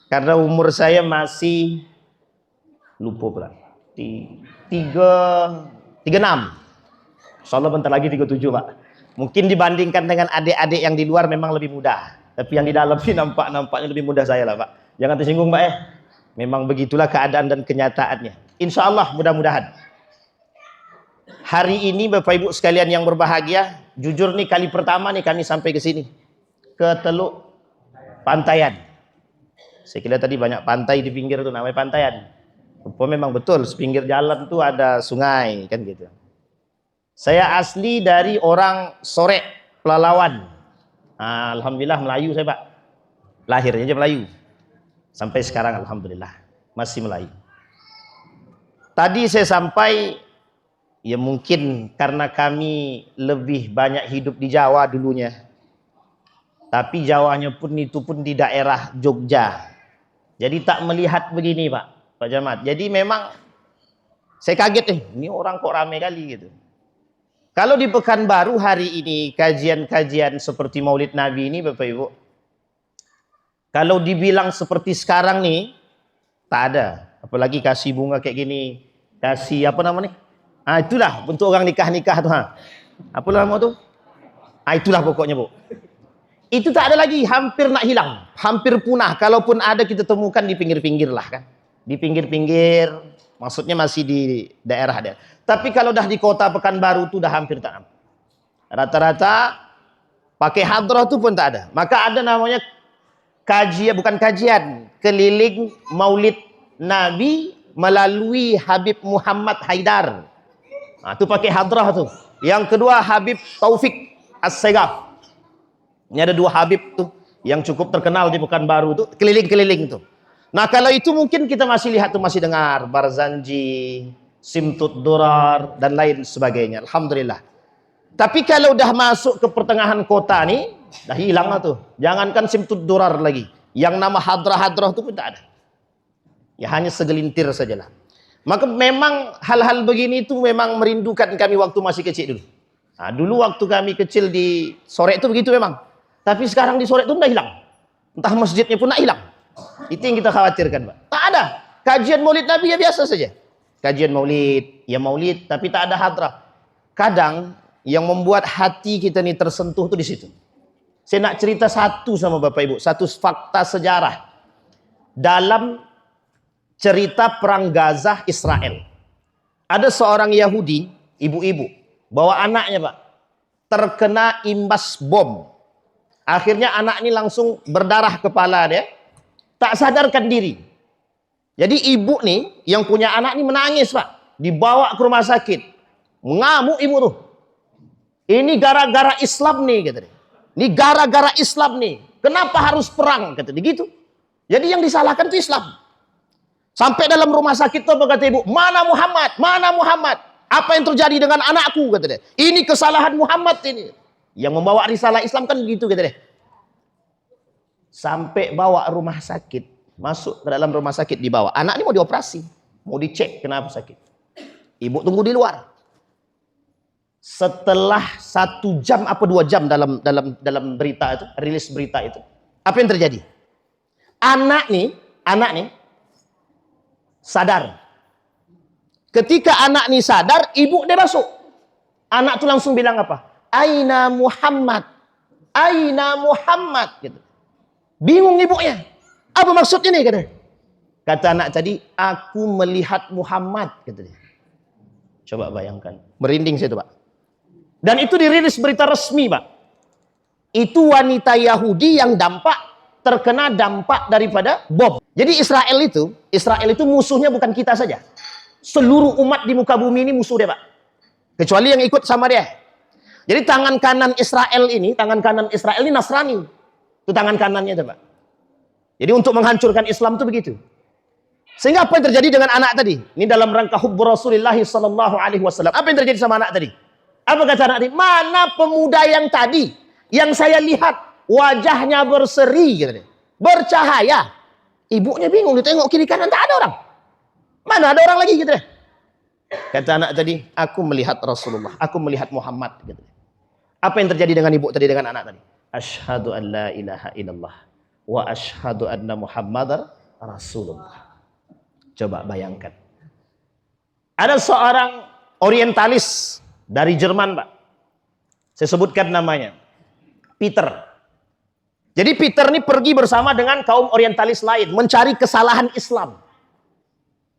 Karena umur saya masih lupa pula. 36. Insyaallah bentar lagi 37, Pak. Mungkin dibandingkan dengan adik-adik yang di luar memang lebih mudah. Tapi yang di dalam sih nampaknya lebih mudah saya lah, Pak. Jangan tersinggung, Pak. Memang begitulah keadaan dan kenyataannya. Insyaallah mudah-mudahan. Hari ini Bapak Ibu sekalian yang berbahagia, jujur nih kali pertama nih kami sampai ke sini. Ke Teluk Pantaian. Saya kira tadi banyak pantai di pinggir itu namanya Pantaian. Memang betul, sepinggir jalan tuh ada sungai kan gitu. Saya asli dari orang Sorek, Pelalawan. Alhamdulillah Melayu saya, Pak. Lahirnya aja Melayu. Sampai sekarang alhamdulillah masih Melayu. Tadi saya sampai, ya mungkin karena kami lebih banyak hidup di Jawa dulunya. Tapi Jawanya pun itu pun di daerah Jogja. Jadi tak melihat begini, Pak Jamat. Jadi memang saya kaget ini orang kok rame kali gitu. Kalau di Pekanbaru hari ini kajian-kajian seperti Maulid Nabi ini Bapak Ibu, kalau dibilang seperti sekarang nih tak ada. Apalagi kasih bunga kayak gini, kasih apa namanya? Itulah bentuk orang nikah-nikah tuh. Apa nama tuh? Itulah pokoknya, Bu. Itu tak ada lagi, hampir nak hilang, hampir punah. Kalaupun ada kita temukan di pinggir-pinggir lah kan. Di pinggir-pinggir, maksudnya masih di daerah-daerah. Tapi kalau dah di kota Pekanbaru itu dah hampir tak ada. Rata-rata pakai hadrah itu pun tak ada. Maka ada namanya kajian, bukan kajian, keliling Maulid Nabi melalui Habib Muhammad Haidar. Itu pakai hadrah tuh. Yang kedua Habib Taufik As-Segaf. Ini ada dua Habib tuh yang cukup terkenal di Pekanbaru tuh, keliling-keliling tuh. Nah kalau itu mungkin kita masih lihat tuh, masih dengar Barzanji, Simtud Durar dan lain sebagainya. Alhamdulillah. Tapi kalau udah masuk ke pertengahan kota nih, dah hilang lah tuh. Jangankan Simtud Durar lagi, yang nama hadrah-hadrah itu pun tak ada. Ya hanya segelintir sajalah. Maka memang hal-hal begini itu memang merindukan kami waktu masih kecil dulu. Nah, dulu waktu kami kecil di Sorek itu begitu memang. Tapi sekarang di Sorek itu udah hilang. Entah masjidnya pun nak hilang. Itu yang kita khawatirkan, Pak. Tak ada. Kajian Maulid Nabi ya biasa saja. Kajian Maulid, ya Maulid, tapi tak ada hadrah. Kadang yang membuat hati kita nih tersentuh tuh di situ. Saya nak cerita satu sama Bapak Ibu, satu fakta sejarah dalam cerita perang Gaza Israel. Ada seorang Yahudi, ibu-ibu, bawa anaknya, Pak, terkena imbas bom. Akhirnya anak ini langsung berdarah kepala dia, tak sadarkan diri. Jadi ibu nih yang punya anak ini menangis, Pak, dibawa ke rumah sakit, mengamuk ibu tuh. Ini gara-gara Islam nih, kata dia. Ini gara-gara Islam nih. Kenapa harus perang, kata dia gitu. Jadi yang disalahkan itu Islam. Sampai dalam rumah sakit tuh kata ibu, mana Muhammad, mana Muhammad? Apa yang terjadi dengan anakku, kata dia. Ini kesalahan Muhammad ini. Yang membawa risalah Islam kan begitu, kata dia. Sampai bawa rumah sakit, masuk ke dalam rumah sakit dibawa. Anak ini mau dioperasi, mau dicek kenapa sakit. Ibu tunggu di luar. Setelah 1 jam apa 2 jam dalam berita itu, rilis berita itu, apa yang terjadi? Anak nih sadar. Ketika anak nih sadar, ibu dia masuk. Anak tuh langsung bilang apa? Aina Muhammad, Aina Muhammad, gitu. Bingung ibunya. Apa maksudnya nih, kata. Kata anak tadi, aku melihat Muhammad, kata dia. Coba bayangkan, merinding saya itu, Pak. Dan itu dirilis berita resmi, Pak. Itu wanita Yahudi yang terkena dampak daripada bom. Jadi Israel itu musuhnya bukan kita saja. Seluruh umat di muka bumi ini musuh dia, Pak. Kecuali yang ikut sama dia. Jadi tangan kanan Israel ini Nasrani. Itu tangan kanannya, Pak. Jadi untuk menghancurkan Islam itu begitu. Sehingga apa yang terjadi dengan anak tadi? Ini dalam rangka hubbu Rasulullah sallallahu alaihi wasallam. Apa yang terjadi sama anak tadi? Apa kata anak tadi? Mana pemuda yang tadi yang saya lihat wajahnya berseri, gitu, bercahaya. Ibunya bingung, dia tengok kiri kanan tak ada orang. Mana ada orang lagi, gitu. Kata anak tadi, aku melihat Rasulullah, aku melihat Muhammad, gitu. Apa yang terjadi dengan ibu tadi, dengan anak tadi? Asyhadu an la ilaha illallah wa asyhadu anna Muhammadar Rasulullah. Coba bayangkan. Ada seorang orientalis dari Jerman, Pak. Saya sebutkan namanya. Peter. Jadi Peter ini pergi bersama dengan kaum orientalis lain mencari kesalahan Islam.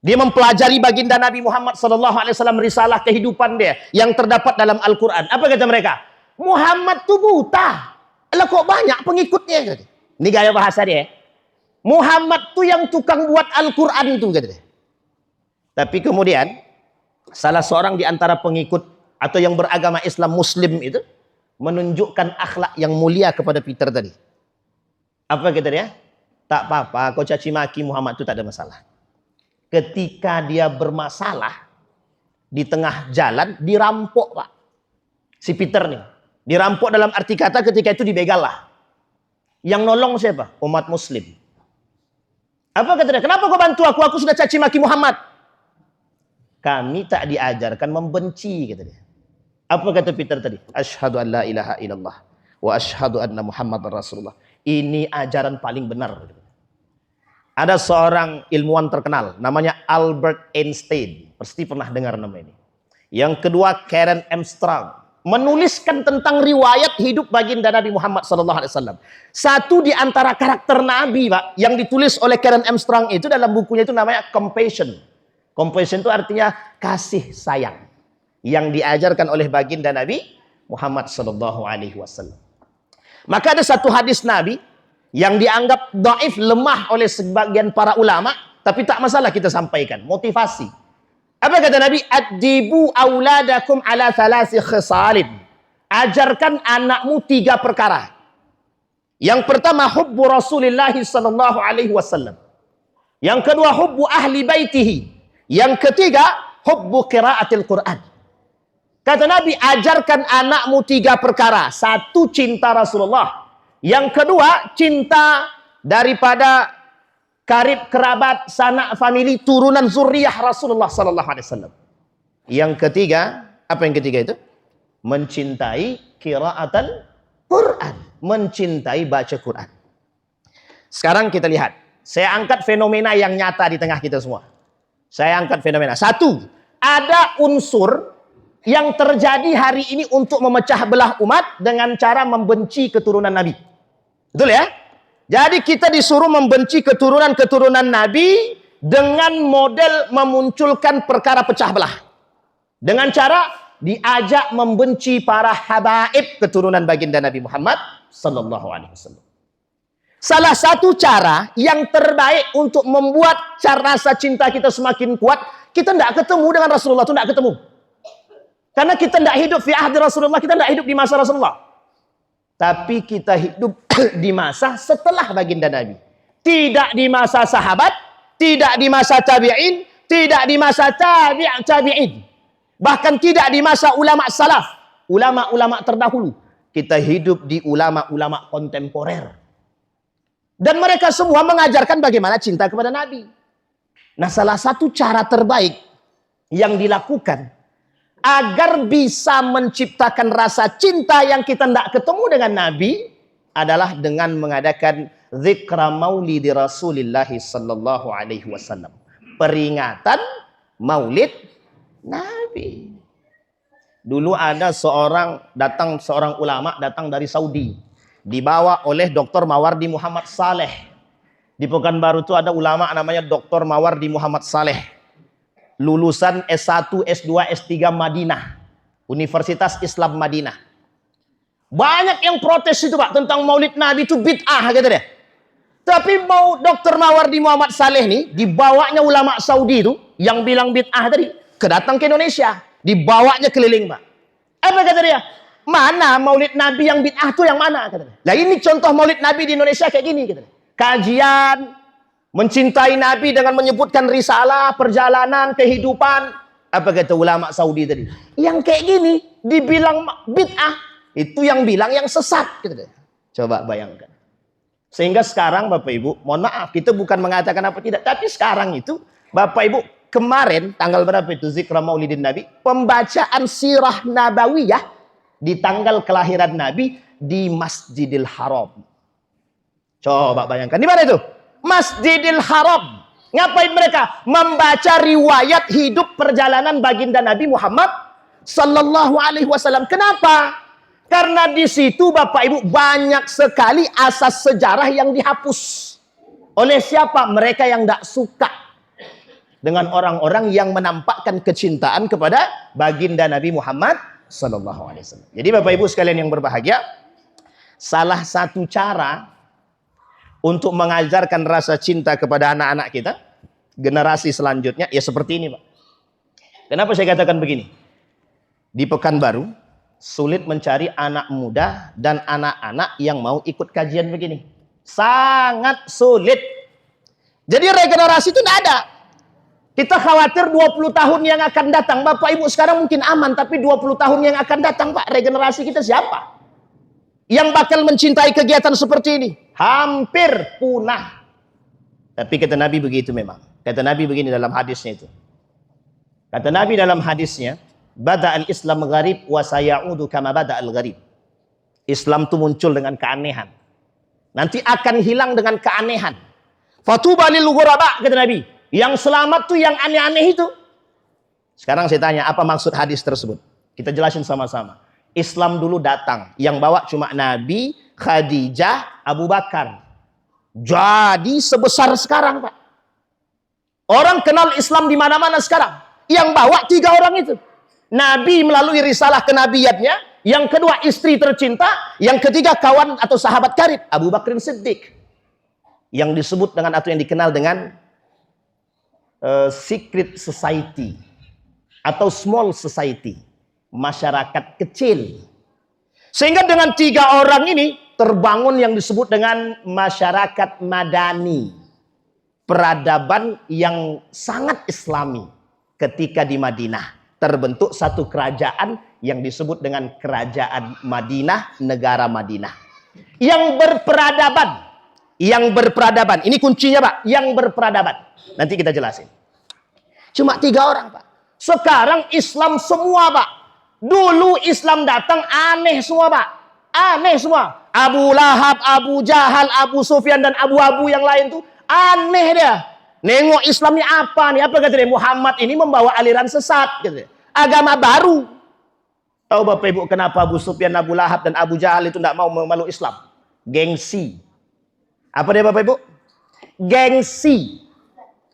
Dia mempelajari baginda Nabi Muhammad SAW, risalah kehidupan dia yang terdapat dalam Al-Quran. Apa kata mereka? Muhammad tuh buta. Lah kok banyak pengikutnya? Ini gaya bahasa dia. Muhammad tuh yang tukang buat Al-Quran tuh, kata dia. Tapi kemudian salah seorang di antara pengikut atau yang beragama Islam Muslim itu menunjukkan akhlak yang mulia kepada Peter tadi. Apa kata dia? Tak apa-apa, kau caci maki Muhammad itu tak ada masalah. Ketika dia bermasalah di tengah jalan dirampok, Pak. Si Peter nih dirampok dalam arti kata ketika itu dibegal lah. Yang nolong siapa? Umat Muslim. Apa kata dia? Kenapa kau bantu aku? Aku sudah caci maki Muhammad. Kami tak diajarkan membenci, kata dia. Apa kata Peter tadi? Asyhadu an la ilaha illallah wa asyhadu anna Muhammadar Rasulullah. Ini ajaran paling benar. Ada seorang ilmuwan terkenal namanya Albert Einstein. Pasti pernah dengar nama ini. Yang kedua Karen Armstrong menuliskan tentang riwayat hidup baginda Nabi Muhammad SAW. Satu di antara karakter Nabi, Pak, yang ditulis oleh Karen Armstrong itu dalam bukunya itu namanya Compassion. Compassion itu artinya kasih sayang yang diajarkan oleh baginda Nabi Muhammad SAW. Maka ada satu hadis Nabi yang dianggap dhaif, lemah oleh sebagian para ulama, tapi tak masalah kita sampaikan, motivasi. Apa kata Nabi? Addibu auladakum ala thalasi khisalin. Ajarkan anakmu 3 perkara. Yang pertama hubbu Rasulillah sallallahu alaihi wasallam. Yang kedua hubbu ahli baitihi. Yang ketiga hubbu qiraatil Quran. Kata Nabi, ajarkan anakmu 3 perkara. 1, cinta Rasulullah. Yang kedua, cinta daripada karib kerabat, sanak famili, turunan zuriyah Rasulullah sallallahu alaihi wasallam. Yang ketiga, apa yang ketiga itu? Mencintai qiraatul Quran, mencintai baca Quran. Sekarang kita lihat, saya angkat fenomena yang nyata di tengah kita semua. Saya angkat fenomena. 1, ada unsur yang terjadi hari ini untuk memecah belah umat dengan cara membenci keturunan Nabi. Betul ya? Jadi kita disuruh membenci keturunan-keturunan Nabi dengan model memunculkan perkara pecah belah. Dengan cara diajak membenci para habaib keturunan baginda Nabi Muhammad sallallahu alaihi wasallam. Salah satu cara yang terbaik untuk membuat rasa cinta kita semakin kuat, kita tidak ketemu dengan Rasulullah, itu tidak ketemu. Karena kita tidak hidup fi ahdi Rasulullah, kita tidak hidup di masa Rasulullah. Tapi kita hidup di masa setelah baginda Nabi. Tidak di masa sahabat, tidak di masa tabi'in, tidak di masa tabi'in. Bahkan tidak di masa ulama salaf, ulama-ulama terdahulu. Kita hidup di ulama-ulama kontemporer. Dan mereka semua mengajarkan bagaimana cinta kepada Nabi. Nah, salah satu cara terbaik yang dilakukan agar bisa menciptakan rasa cinta yang kita tidak ketemu dengan Nabi adalah dengan mengadakan zikra maulidi Rasulillah sallallahu alaihi wasallam. Peringatan maulid Nabi. Dulu ada seorang ulama datang dari Saudi, dibawa oleh Dr. Mawardi Muhammad Saleh. Di Pekanbaru itu ada ulama namanya Dr. Mawardi Muhammad Saleh. Lulusan S1, S2, S3 Madinah. Universitas Islam Madinah. Banyak yang protes itu, Pak, tentang maulid Nabi itu bid'ah, kata dia. Tapi mau Dr. Mawardi Muhammad Saleh nih, dibawanya ulama Saudi itu, yang bilang bid'ah tadi, kedatang ke Indonesia. Dibawanya keliling, Pak. Apa kata dia? Mana maulid Nabi yang bid'ah itu yang mana? Kata dia. Nah, ini contoh maulid Nabi di Indonesia kayak gini, kata dia. Kajian, mencintai Nabi dengan menyebutkan risalah, perjalanan, kehidupan. Apa kata ulama Saudi tadi? Yang kayak gini dibilang bid'ah, itu yang bilang yang sesat. Gitu. Coba bayangkan. Sehingga sekarang Bapak Ibu, mohon maaf, kita bukan mengatakan apa tidak, tapi sekarang itu Bapak Ibu, kemarin tanggal berapa itu Zikra Maulidin Nabi, pembacaan sirah nabawiyah di tanggal kelahiran Nabi di Masjidil Haram. Coba bayangkan. Di mana itu? Masjidil Haram. Ngapain mereka? Membaca riwayat hidup perjalanan baginda Nabi Muhammad sallallahu alaihi wasallam. Kenapa? Karena di situ Bapak Ibu banyak sekali asas sejarah yang dihapus. Oleh siapa? Mereka yang tidak suka dengan orang-orang yang menampakkan kecintaan kepada baginda Nabi Muhammad sallallahu alaihi wasallam. Jadi Bapak Ibu sekalian yang berbahagia, salah satu cara untuk mengajarkan rasa cinta kepada anak-anak kita, generasi selanjutnya, ya seperti ini Pak. Kenapa saya katakan begini? Di Pekanbaru, sulit mencari anak muda dan anak-anak yang mau ikut kajian begini. Sangat sulit. Jadi regenerasi itu tidak ada. Kita khawatir 20 tahun yang akan datang. Bapak Ibu sekarang mungkin aman, tapi 20 tahun yang akan datang Pak, regenerasi kita siapa? Yang bakal mencintai kegiatan seperti ini? Hampir punah. Tapi kata Nabi begitu memang. Kata Nabi begini dalam hadisnya itu. Kata Nabi dalam hadisnya, Bada'al Islam gharib wa sayaudu kama bada'al gharib. Islam itu muncul dengan keanehan. Nanti akan hilang dengan keanehan. Fatuba lil ghuraba, kata Nabi. Yang selamat tuh yang aneh-aneh itu. Sekarang saya tanya, apa maksud hadis tersebut? Kita jelasin sama-sama. Islam dulu datang, yang bawa cuma Nabi, Khadijah, Abu Bakar. Jadi sebesar sekarang, Pak. Orang kenal Islam di mana-mana sekarang. Yang bawa 3 orang itu. Nabi melalui risalah kenabiannya, yang kedua istri tercinta, yang ketiga kawan atau sahabat karib, Abu Bakar Siddiq. Yang disebut dengan atau yang dikenal dengan secret society atau small society, masyarakat kecil. Sehingga dengan 3 orang ini terbangun yang disebut dengan masyarakat madani, peradaban yang sangat islami. Ketika di Madinah terbentuk satu kerajaan yang disebut dengan kerajaan Madinah, negara Madinah yang berperadaban. Yang berperadaban, ini kuncinya Pak, yang berperadaban. Nanti kita jelasin. Cuma 3 orang Pak. Sekarang Islam semua Pak. Dulu Islam datang aneh semua Pak. Aneh semua. Abu Lahab, Abu Jahal, Abu Sufyan dan Abu-Abu yang lain tuh aneh dia. Nengok Islamnya apa nih? Apa kata dia? Muhammad ini membawa aliran sesat. Gitu. Agama baru. Tahu Bapak Ibu kenapa Abu Sufyan, Abu Lahab dan Abu Jahal itu tidak mau memeluk Islam? Gengsi. Apa dia Bapak Ibu? Gengsi.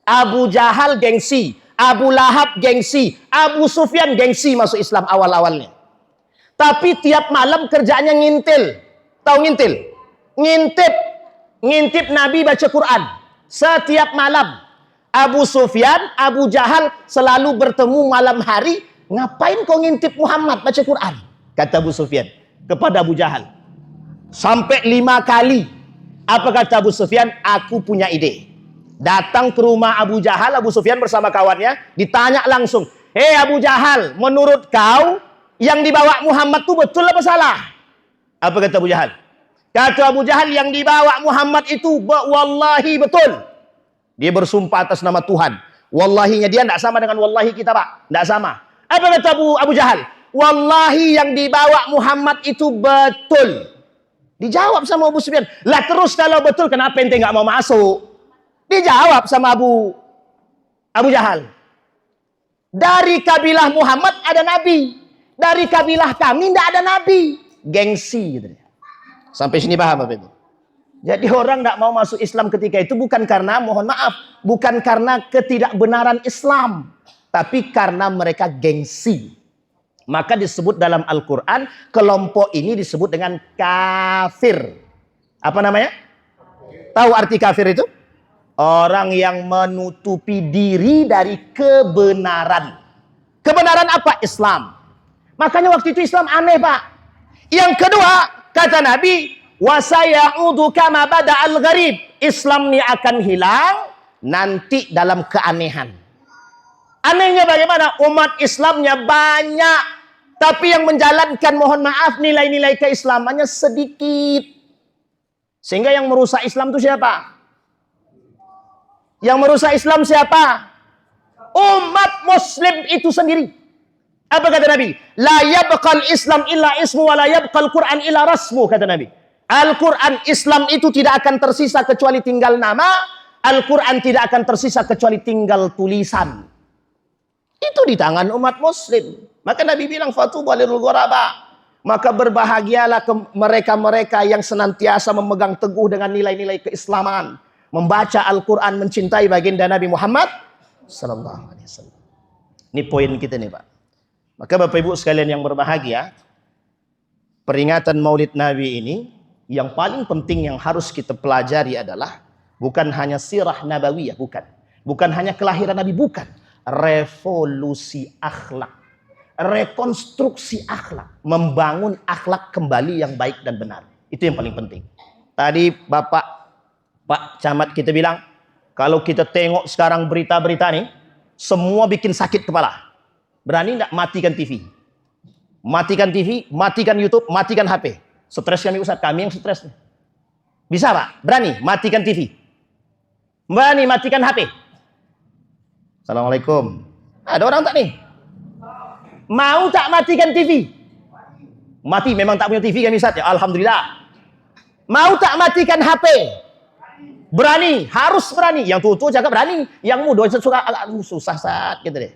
Abu Jahal gengsi. Abu Lahab gengsi. Abu Sufyan gengsi masuk Islam awal-awalnya. Tapi tiap malam kerjaannya ngintil. Tahu ngintil? Ngintip Nabi baca Quran. Setiap malam. Abu Sufyan, Abu Jahal selalu bertemu malam hari. Ngapain kau ngintip Muhammad baca Quran? Kata Abu Sufyan kepada Abu Jahal. Sampai 5 kali. Apa kata Abu Sufyan? Aku punya ide. Datang ke rumah Abu Jahal, Abu Sufyan bersama kawannya. Ditanya langsung. Hei Abu Jahal, menurut kau yang dibawa Muhammad itu betul apa salah? Apa kata Abu Jahal? Kata Abu Jahal, yang dibawa Muhammad itu wallahi betul. Dia bersumpah atas nama Tuhan. Wallahinya dia tidak sama dengan wallahi kita Pak. Tidak sama. Apa kata Abu Jahal? Wallahi yang dibawa Muhammad itu betul. Dijawab sama Abu Sufyan. Lah terus kalau betul kenapa ente nggak mau masuk? Dijawab sama Abu Jahal. Dari kabilah Muhammad ada nabi. Dari kabilah kami tidak ada nabi. Gengsi gitu. Sampai sini paham Bapak Ibu? Jadi orang tidak mau masuk Islam ketika itu bukan karena, mohon maaf, bukan karena ketidakbenaran Islam, tapi karena mereka gengsi. Maka disebut dalam Al-Quran, kelompok ini disebut dengan kafir. Apa namanya? Tahu arti kafir itu? Orang yang menutupi diri dari kebenaran. Kebenaran apa? Islam. Makanya waktu itu Islam aneh Pak. Yang kedua, kata Nabi, wasayaudu kama bada'al gharib. Islam ini akan hilang nanti dalam keanehan. Anehnya bagaimana? Umat Islamnya banyak, tapi yang menjalankan, mohon maaf, nilai-nilai keislamannya sedikit. Sehingga yang merusak Islam itu siapa? Yang merusak Islam siapa? Umat Muslim itu sendiri. Apa kata Nabi? La yabqal Islam illa ismu wa la yabqal Quran illa rasmu, kata Nabi. Al-Quran Islam itu tidak akan tersisa kecuali tinggal nama. Al-Quran tidak akan tersisa kecuali tinggal tulisan. Itu di tangan umat muslim. Maka Nabi bilang fatuba lil ghuraba. Maka berbahagialah mereka-mereka yang senantiasa memegang teguh dengan nilai-nilai keislaman, membaca Al-Quran, mencintai baginda Nabi Muhammad sallallahu alaihi wasallam. Ini poin kita nih, Pak. Maka Bapak Ibu sekalian yang berbahagia, peringatan Maulid Nabi ini yang paling penting yang harus kita pelajari adalah bukan hanya sirah nabawiyah, bukan hanya kelahiran Nabi, bukan, revolusi akhlak, rekonstruksi akhlak, membangun akhlak kembali yang baik dan benar. Itu yang paling penting. Tadi Pak Camat kita bilang, kalau kita tengok sekarang berita-berita nih, semua bikin sakit kepala. Berani enggak matikan TV? Matikan TV, matikan YouTube, matikan HP. Stres kami Ustaz, kami yang stres. Bisa Pak? Berani matikan TV? Berani matikan HP? Assalamualaikum. Ada orang tak nih? Mau tak matikan TV? Mati, memang tak punya TV kami Ustaz ya, alhamdulillah. Mau tak matikan HP? Berani, harus berani. Yang tua-tua cakap berani, yang muda suka agak susah saat gitu deh.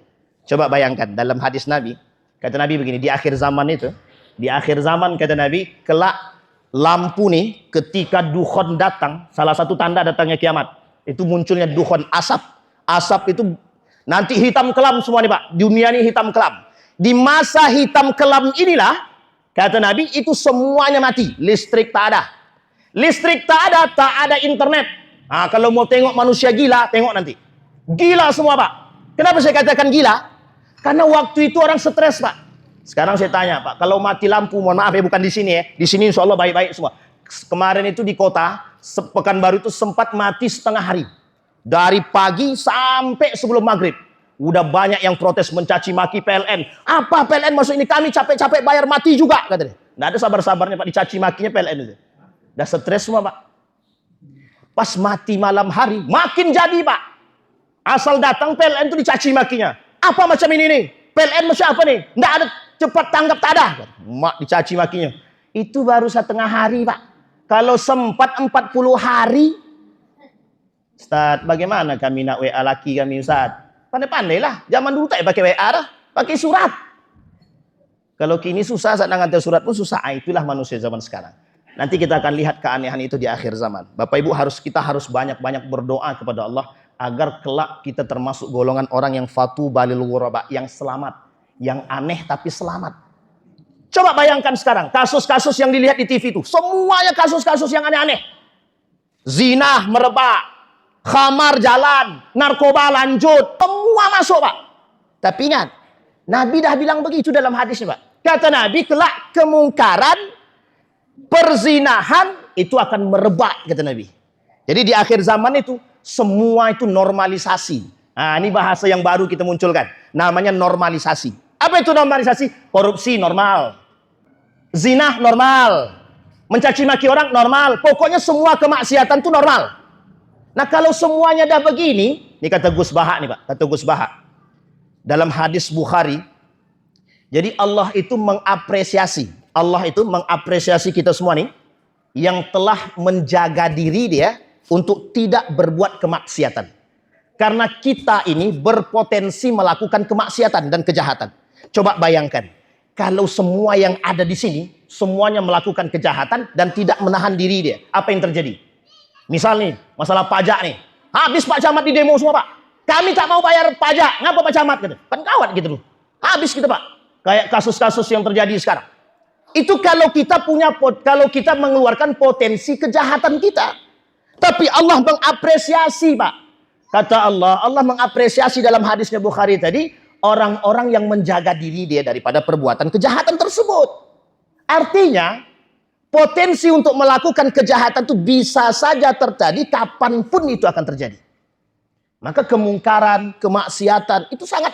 Coba bayangkan dalam hadis Nabi, kata Nabi begini, di akhir zaman itu, di akhir zaman kata Nabi, kelak lampu nih ketika dukhon datang, salah satu tanda datangnya kiamat, itu munculnya dukhon, asap. Asap itu nanti hitam kelam semua nih Pak. Dunia ini hitam kelam. Di masa hitam kelam inilah, kata Nabi, itu semuanya mati. Listrik tak ada. Listrik tak ada internet. Nah, kalau mau tengok manusia gila, tengok nanti. Gila semua Pak. Kenapa saya katakan gila? Karena waktu itu orang stres Pak. Sekarang saya tanya Pak, kalau mati lampu, mohon maaf ya, bukan di sini ya. Di sini insya Allah baik-baik semua. Kemarin itu di kota, Pekanbaru itu sempat mati setengah hari. Dari pagi sampai sebelum maghrib. Udah banyak yang protes mencaci maki PLN. Apa PLN masuk ini? Kami capek-capek bayar mati juga katanya. Nggak ada sabar-sabarnya Pak, dicaci makinya PLN itu. Udah stres semua Pak. Pas mati malam hari, makin jadi Pak. Asal datang PLN itu dicaci makinya. Apa macam ini nih? PLN macam apa nih? Nggak ada, cepat tanggap tak ada. Mak dicaci makinya. Itu baru setengah hari Pak. Kalau sempat 40 hari, Ustaz, bagaimana kami nak WA laki kami Ustaz? Pandai-pandai lah. Zaman dulu tak pakai WA dah. Pakai surat. Kalau kini susah, saat ngantar surat pun susah. Itulah manusia zaman sekarang. Nanti kita akan lihat keanehan itu di akhir zaman. Bapak Ibu, kita harus banyak-banyak berdoa kepada Allah agar kelak kita termasuk golongan orang yang fatuba lil ghuraba, yang selamat, yang aneh tapi selamat. Coba bayangkan sekarang kasus-kasus yang dilihat di TV itu, semuanya kasus-kasus yang aneh-aneh. Zina merebak, khamar jalan, narkoba lanjut, semua masuk Pak. Tapi ingat, Nabi dah bilang begitu dalam hadisnya Pak. Kata Nabi, kelak kemungkaran, perzinahan itu akan merebak, kata Nabi. Jadi di akhir zaman itu semua itu normalisasi. Nah, ini bahasa yang baru kita munculkan. Namanya normalisasi. Apa itu normalisasi? Korupsi normal. Zina normal. Mencaci maki orang normal. Pokoknya semua kemaksiatan itu normal. Nah, kalau semuanya dah begini, ini kata Gus Baha nih Pak, kata Gus Baha. Dalam hadis Bukhari, jadi Allah itu mengapresiasi kita semua nih yang telah menjaga diri dia untuk tidak berbuat kemaksiatan. Karena kita ini berpotensi melakukan kemaksiatan dan kejahatan. Coba bayangkan, kalau semua yang ada di sini semuanya melakukan kejahatan dan tidak menahan diri dia, apa yang terjadi? Misal nih, masalah pajak nih. Habis Pak Camat di demo semua Pak. Kami tak mau bayar pajak. Ngapa Pak Camat? Kan kawat gitu loh. Habis kita Pak. Kayak kasus-kasus yang terjadi sekarang. Itu kalau kita mengeluarkan potensi kejahatan kita. Tapi Allah mengapresiasi Pak. Kata Allah mengapresiasi dalam hadisnya Bukhari tadi, orang-orang yang menjaga diri dia daripada perbuatan kejahatan tersebut. Artinya, potensi untuk melakukan kejahatan itu bisa saja terjadi kapanpun itu akan terjadi. Maka kemungkaran, kemaksiatan itu sangat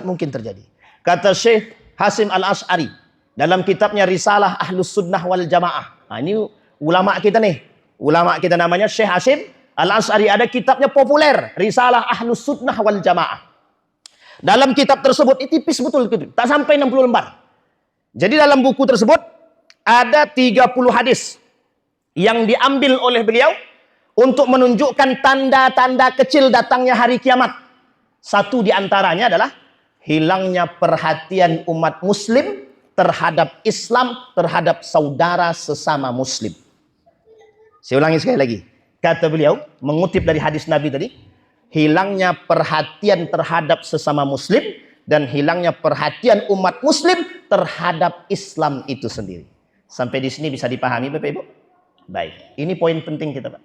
mungkin terjadi. Kata Syekh Hasim Al-Asy'ari dalam kitabnya Risalah Ahlus Sunnah wal Jamaah. Nah, ini ulama kita nih. Ulama kita namanya Syekh Hasim Al-Asy'ari, ada kitabnya populer, Risalah Ahlus Sunnah wal Jamaah. Dalam kitab tersebut, ini tipis betul gitu, tak sampai 60 lembar. Jadi dalam buku tersebut ada 30 hadis yang diambil oleh beliau untuk menunjukkan tanda-tanda kecil datangnya hari kiamat. Satu di antaranya adalah hilangnya perhatian umat muslim terhadap Islam, terhadap saudara sesama muslim. Saya ulangi sekali lagi. Kata beliau, mengutip dari hadis Nabi tadi, hilangnya perhatian terhadap sesama muslim dan hilangnya perhatian umat muslim terhadap Islam itu sendiri. Sampai di sini bisa dipahami Bapak Ibu? Baik, ini poin penting kita Pak.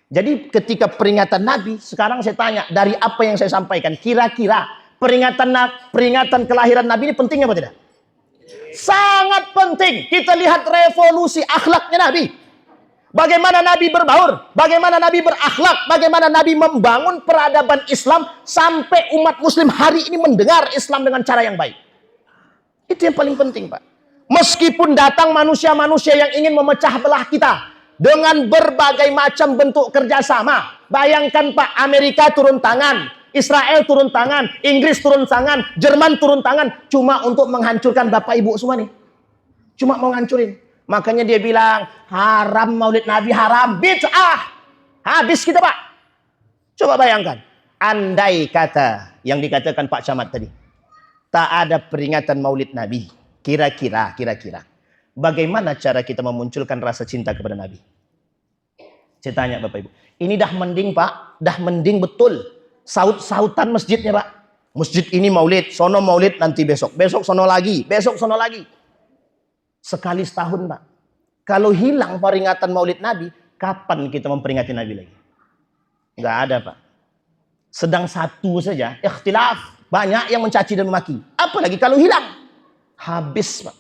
Jadi ketika peringatan Nabi, sekarang saya tanya, dari apa yang saya sampaikan, kira-kira peringatan kelahiran Nabi ini penting apa tidak? Sangat penting. Kita lihat revolusi akhlaknya Nabi. Bagaimana Nabi berbaur, bagaimana Nabi berakhlak, bagaimana Nabi membangun peradaban Islam sampai umat muslim hari ini mendengar Islam dengan cara yang baik. Itu yang paling penting Pak. Meskipun datang manusia-manusia yang ingin memecah belah kita dengan berbagai macam bentuk kerjasama. Bayangkan Pak, Amerika turun tangan, Israel turun tangan, Inggris turun tangan, Jerman turun tangan, cuma untuk menghancurkan Bapak Ibu semua nih. Cuma mau ngancurin. Makanya dia bilang, haram maulid Nabi, haram bid'ah. Habis kita Pak. Coba bayangkan, andai kata yang dikatakan Pak Camat tadi, tak ada peringatan maulid Nabi, kira-kira bagaimana cara kita memunculkan rasa cinta kepada Nabi? Saya tanya Bapak Ibu, ini dah mending Pak, dah mending betul. Saut-sautan masjidnya Pak. Masjid ini maulid, sono maulid nanti besok sono lagi, besok sono lagi. Sekali setahun Pak. Kalau hilang peringatan maulid Nabi, kapan kita memperingati Nabi lagi? Nggak ada Pak. Sedang satu saja, ikhtilaf. Banyak yang mencaci dan memaki. Apalagi kalau hilang. Habis Pak.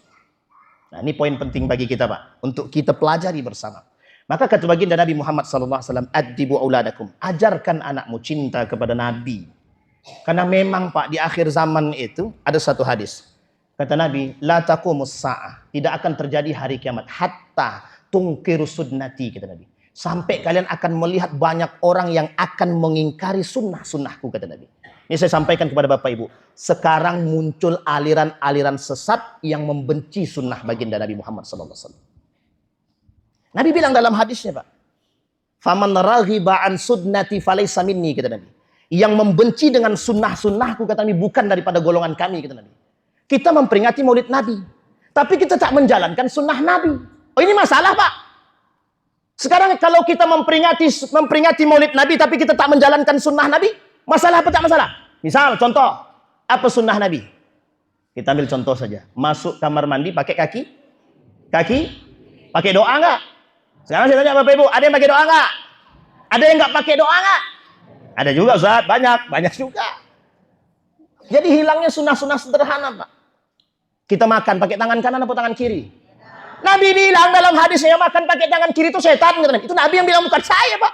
Nah ini poin penting bagi kita Pak. Untuk kita pelajari bersama. Maka kata baginda Nabi Muhammad SAW, Addibu auladakum. Ajarkan anakmu cinta kepada Nabi. Karena memang Pak, di akhir zaman itu ada satu hadis. Kata Nabi, la taqumus sa'ah. Tidak akan terjadi hari kiamat. Hatta tungkiru sunnati, kata Nabi. Sampai kalian akan melihat banyak orang yang akan mengingkari sunnahku, kata Nabi. Ini saya sampaikan kepada Bapak Ibu. Sekarang muncul aliran-aliran sesat yang membenci sunnah baginda Nabi Muhammad SAW. Nabi bilang dalam hadisnya Pak. Faman raghiba an sunnati falaysa minni, kata Nabi. Yang membenci dengan sunnahku, kata Nabi, bukan daripada golongan kami, kata Nabi. Kita memperingati maulid Nabi. Tapi kita tak menjalankan sunnah Nabi. Oh ini masalah Pak. Sekarang kalau kita memperingati maulid Nabi tapi kita tak menjalankan sunnah Nabi. Masalah apa tak masalah? Misal contoh. Apa sunnah Nabi? Kita ambil contoh saja. Masuk kamar mandi pakai kaki? Pakai doa enggak? Sekarang saya tanya Bapak Ibu. Ada yang pakai doa enggak? Ada yang enggak pakai doa enggak? Ada juga Ustaz. Banyak juga. Jadi hilangnya sunnah-sunnah sederhana Pak. Kita makan pakai tangan kanan atau tangan kiri? Nabi bilang dalam hadisnya makan pakai tangan kiri itu setan. Itu Nabi yang bilang, bukan saya Pak.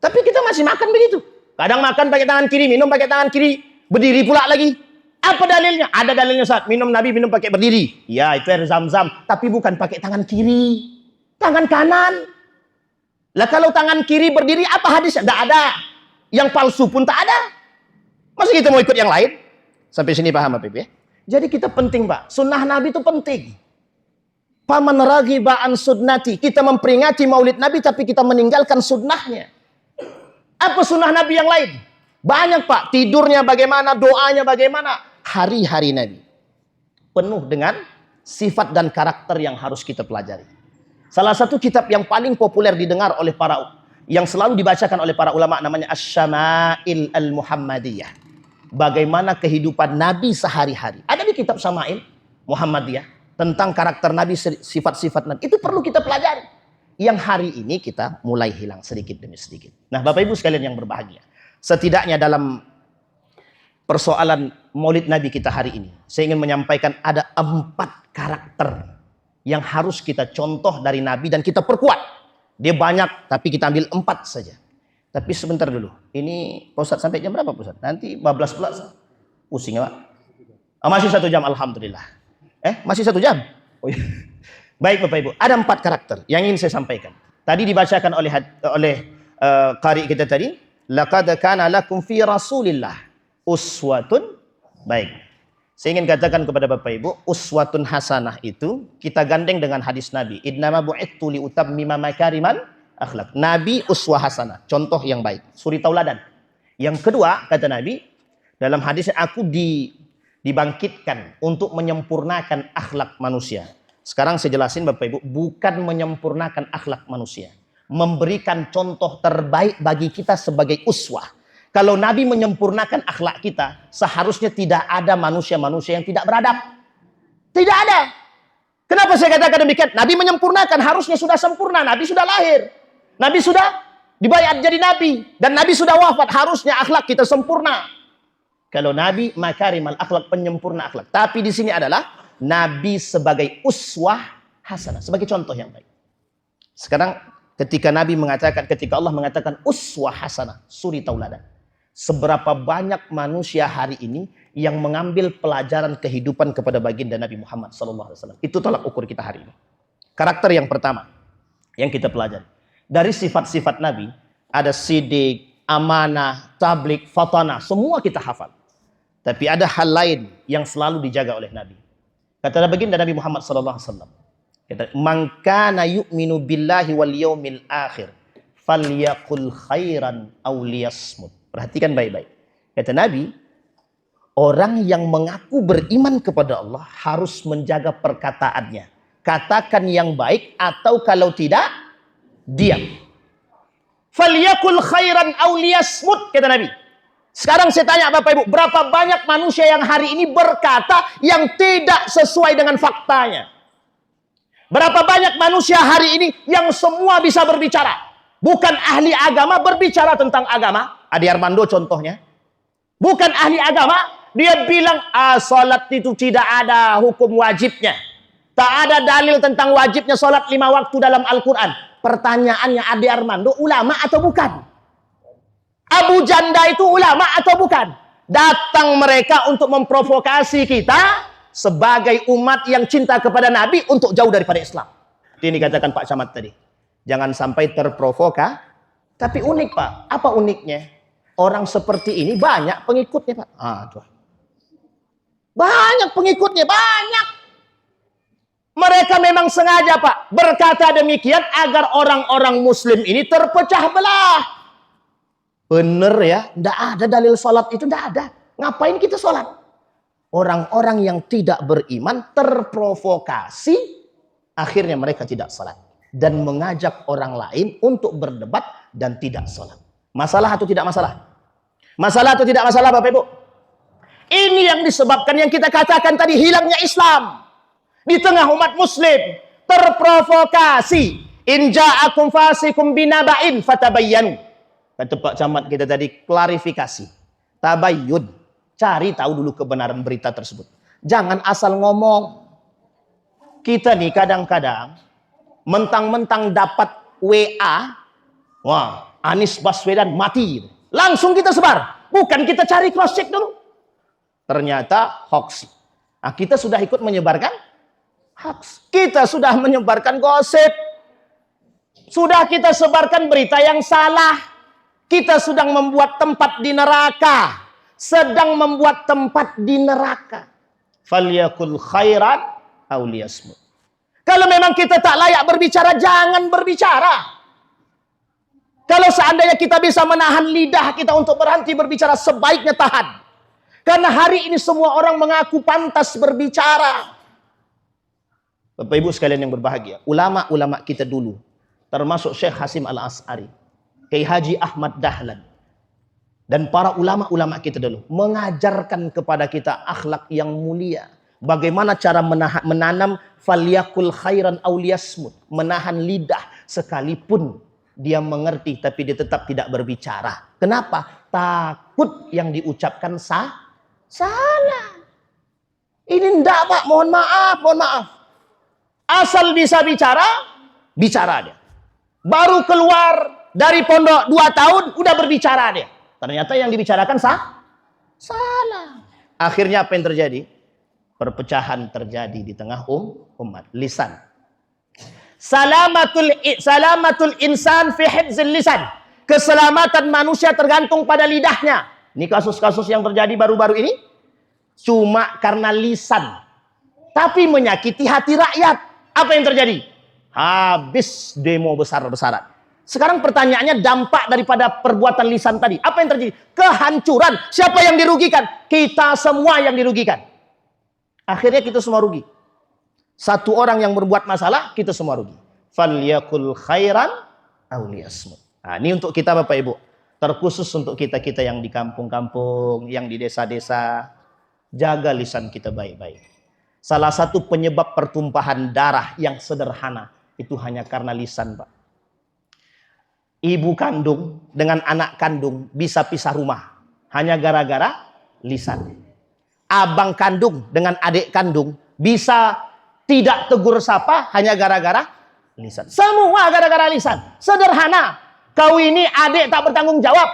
Tapi kita masih makan begitu. Kadang makan pakai tangan kiri, minum pakai tangan kiri, berdiri pula lagi. Apa dalilnya? Ada dalilnya Ustaz. Nabi minum pakai berdiri. Ya itu air zam-zam. Tapi bukan pakai tangan kiri. Tangan kanan. Lah kalau tangan kiri berdiri apa hadisnya? Tidak ada. Yang palsu pun tak ada. Masa kita mau ikut yang lain? Sampai sini paham Bapak Ibu ya? Jadi kita penting Pak. Sunnah Nabi itu penting. Faman raghiba an sunnati. Kita memperingati maulid Nabi tapi kita meninggalkan sunnahnya. Apa sunnah Nabi yang lain? Banyak Pak. Tidurnya bagaimana, doanya bagaimana. Hari-hari Nabi. Penuh dengan sifat dan karakter yang harus kita pelajari. Salah satu kitab yang paling populer didengar oleh yang selalu dibacakan oleh para ulama namanya Asy-Syama'il Al-Muhammadiyah. Bagaimana kehidupan Nabi sehari-hari. Ada di kitab Syama'il Muhammadiyah tentang karakter Nabi, sifat-sifat Nabi. Itu perlu kita pelajari. Yang hari ini kita mulai hilang sedikit demi sedikit. Nah, Bapak Ibu sekalian yang berbahagia. Setidaknya dalam persoalan Maulid Nabi kita hari ini, saya ingin menyampaikan ada 4 karakter yang harus kita contoh dari Nabi dan kita perkuat. Dia banyak, tapi kita ambil 4 saja. Tapi sebentar dulu. Ini Pak Ustadz sampai jam berapa Pak Ustadz? Nanti 12 pusing ya Pak? Masih 1 jam Alhamdulillah. Masih 1 jam? Oh, iya. Baik Bapak Ibu. Ada 4 karakter yang ingin saya sampaikan. Tadi dibacakan oleh qari kita tadi. Laqad kana lakum fi Rasulillah uswatun. Baik. Saya ingin katakan kepada Bapak Ibu, uswatun hasanah itu kita gandeng dengan hadis Nabi. Innama bu'ittu li utammima makarimal akhlak. Nabi uswah hasanah, contoh yang baik, suri tauladan. Yang kedua, kata Nabi, dalam hadisnya aku dibangkitkan untuk menyempurnakan akhlak manusia. Sekarang saya jelasin Bapak Ibu, bukan menyempurnakan akhlak manusia. Memberikan contoh terbaik bagi kita sebagai uswah. Kalau Nabi menyempurnakan akhlak kita, seharusnya tidak ada manusia-manusia yang tidak beradab. Tidak ada. Kenapa saya katakan demikian? Nabi menyempurnakan, harusnya sudah sempurna. Nabi sudah lahir. Nabi sudah dibayar jadi Nabi. Dan Nabi sudah wafat, harusnya akhlak kita sempurna. Kalau Nabi, makarimal akhlak, penyempurna akhlak. Tapi di sini adalah Nabi sebagai uswah hasanah, sebagai contoh yang baik. Sekarang ketika Allah mengatakan uswah hasanah, suri tauladan. Seberapa banyak manusia hari ini yang mengambil pelajaran kehidupan kepada baginda Nabi Muhammad SAW. Itu tolak ukur kita hari ini. Karakter yang pertama yang kita pelajari. Dari sifat-sifat Nabi, ada sidik, amanah, tablik, fatanah. Semua kita hafal. Tapi ada hal lain yang selalu dijaga oleh Nabi. Kata baginda Nabi Muhammad SAW. Kata, man kana yu'minu billahi wal yaumil akhir falyaqul khairan aw liyasmut. Perhatikan baik-baik. Kata Nabi, orang yang mengaku beriman kepada Allah harus menjaga perkataannya. Katakan yang baik atau kalau tidak, diam. Falyakul khairan aw liyasmut, kata Nabi. Sekarang saya tanya Bapak Ibu, berapa banyak manusia yang hari ini berkata yang tidak sesuai dengan faktanya? Berapa banyak manusia hari ini yang semua bisa berbicara? Bukan ahli agama berbicara tentang agama. Adi Armando contohnya. Bukan ahli agama. Dia bilang, salat itu tidak ada hukum wajibnya. Tak ada dalil tentang wajibnya salat 5 waktu dalam Al-Quran. Pertanyaannya, Adi Armando ulama atau bukan? Abu Janda itu ulama atau bukan? Datang mereka untuk memprovokasi kita sebagai umat yang cinta kepada Nabi untuk jauh daripada Islam. Ini dikatakan Pak Camat tadi. Jangan sampai terprovoka. Tapi unik Pak. Apa uniknya? Orang seperti ini banyak pengikutnya Pak. Banyak pengikutnya, banyak. Mereka memang sengaja Pak berkata demikian agar orang-orang muslim ini terpecah belah. Bener ya, tidak ada dalil sholat itu, tidak ada. Ngapain kita sholat? Orang-orang yang tidak beriman terprovokasi, akhirnya mereka tidak sholat. Dan mengajak orang lain untuk berdebat dan tidak sholat. Masalah atau tidak masalah? Masalah atau tidak masalah Bapak Ibu? Ini yang disebabkan yang kita katakan tadi, hilangnya Islam. Di tengah umat muslim terprovokasi. In ja'akum fasikum binaba'in fatabayyanu. Kata Pak Camat kita tadi, klarifikasi. Tabayyun. Cari tahu dulu kebenaran berita tersebut. Jangan asal ngomong. Kita nih kadang-kadang mentang-mentang dapat WA, wah, Anies Baswedan mati. Langsung kita sebar. Bukan kita cari cross check dulu. Ternyata hoax. Nah, kita sudah ikut menyebarkan hoax. Kita sudah menyebarkan gosip. Sudah kita sebarkan berita yang salah. Kita sedang membuat tempat di neraka. Sedang membuat tempat di neraka. Falyakul khairan aw liyasmut. Kalau memang kita tak layak berbicara, jangan berbicara. Kalau seandainya kita bisa menahan lidah kita untuk berhenti berbicara, sebaiknya tahan. Karena hari ini semua orang mengaku pantas berbicara. Bapak Ibu sekalian yang berbahagia, ulama-ulama kita dulu, termasuk Syekh Hasim Al-As'ari, Kiai Haji Ahmad Dahlan, dan para ulama-ulama kita dulu mengajarkan kepada kita akhlak yang mulia. Bagaimana cara menanam falyakul khairan aw liyasmut, menahan lidah sekalipun dia mengerti tapi dia tetap tidak berbicara. Kenapa? Takut yang diucapkan salah. Ini enggak Pak, mohon maaf. Asal bisa bicara, bicara dia. Baru keluar dari pondok 2 tahun udah berbicara dia. Ternyata yang dibicarakan salah. Akhirnya apa yang terjadi? Perpecahan terjadi di tengah umat. Lisan. Salamatul insan fi hifzil lisan. Keselamatan manusia tergantung pada lidahnya. Ini kasus-kasus yang terjadi baru-baru ini. cuma karena lisan, tapi menyakiti hati rakyat. Apa yang terjadi? Habis demo besar-besaran. Sekarang pertanyaannya, dampak daripada perbuatan lisan tadi, apa yang terjadi? Kehancuran. Siapa yang dirugikan? Kita semua yang dirugikan. Akhirnya kita semua rugi. Satu orang yang berbuat masalah, kita semua rugi. Falyakul khairan aw liyasmut. Nah, ini untuk kita Bapak Ibu. Terkhusus untuk kita-kita yang di kampung-kampung, yang di desa-desa. Jaga lisan kita baik-baik. Salah satu penyebab pertumpahan darah yang sederhana itu hanya karena lisan, Pak. Ibu kandung dengan anak kandung bisa pisah rumah hanya gara-gara lisan. Abang kandung dengan adik kandung bisa tidak tegur sapa hanya gara-gara lisan. Semua gara-gara lisan. Sederhana. Kau ini adik tak bertanggung jawab.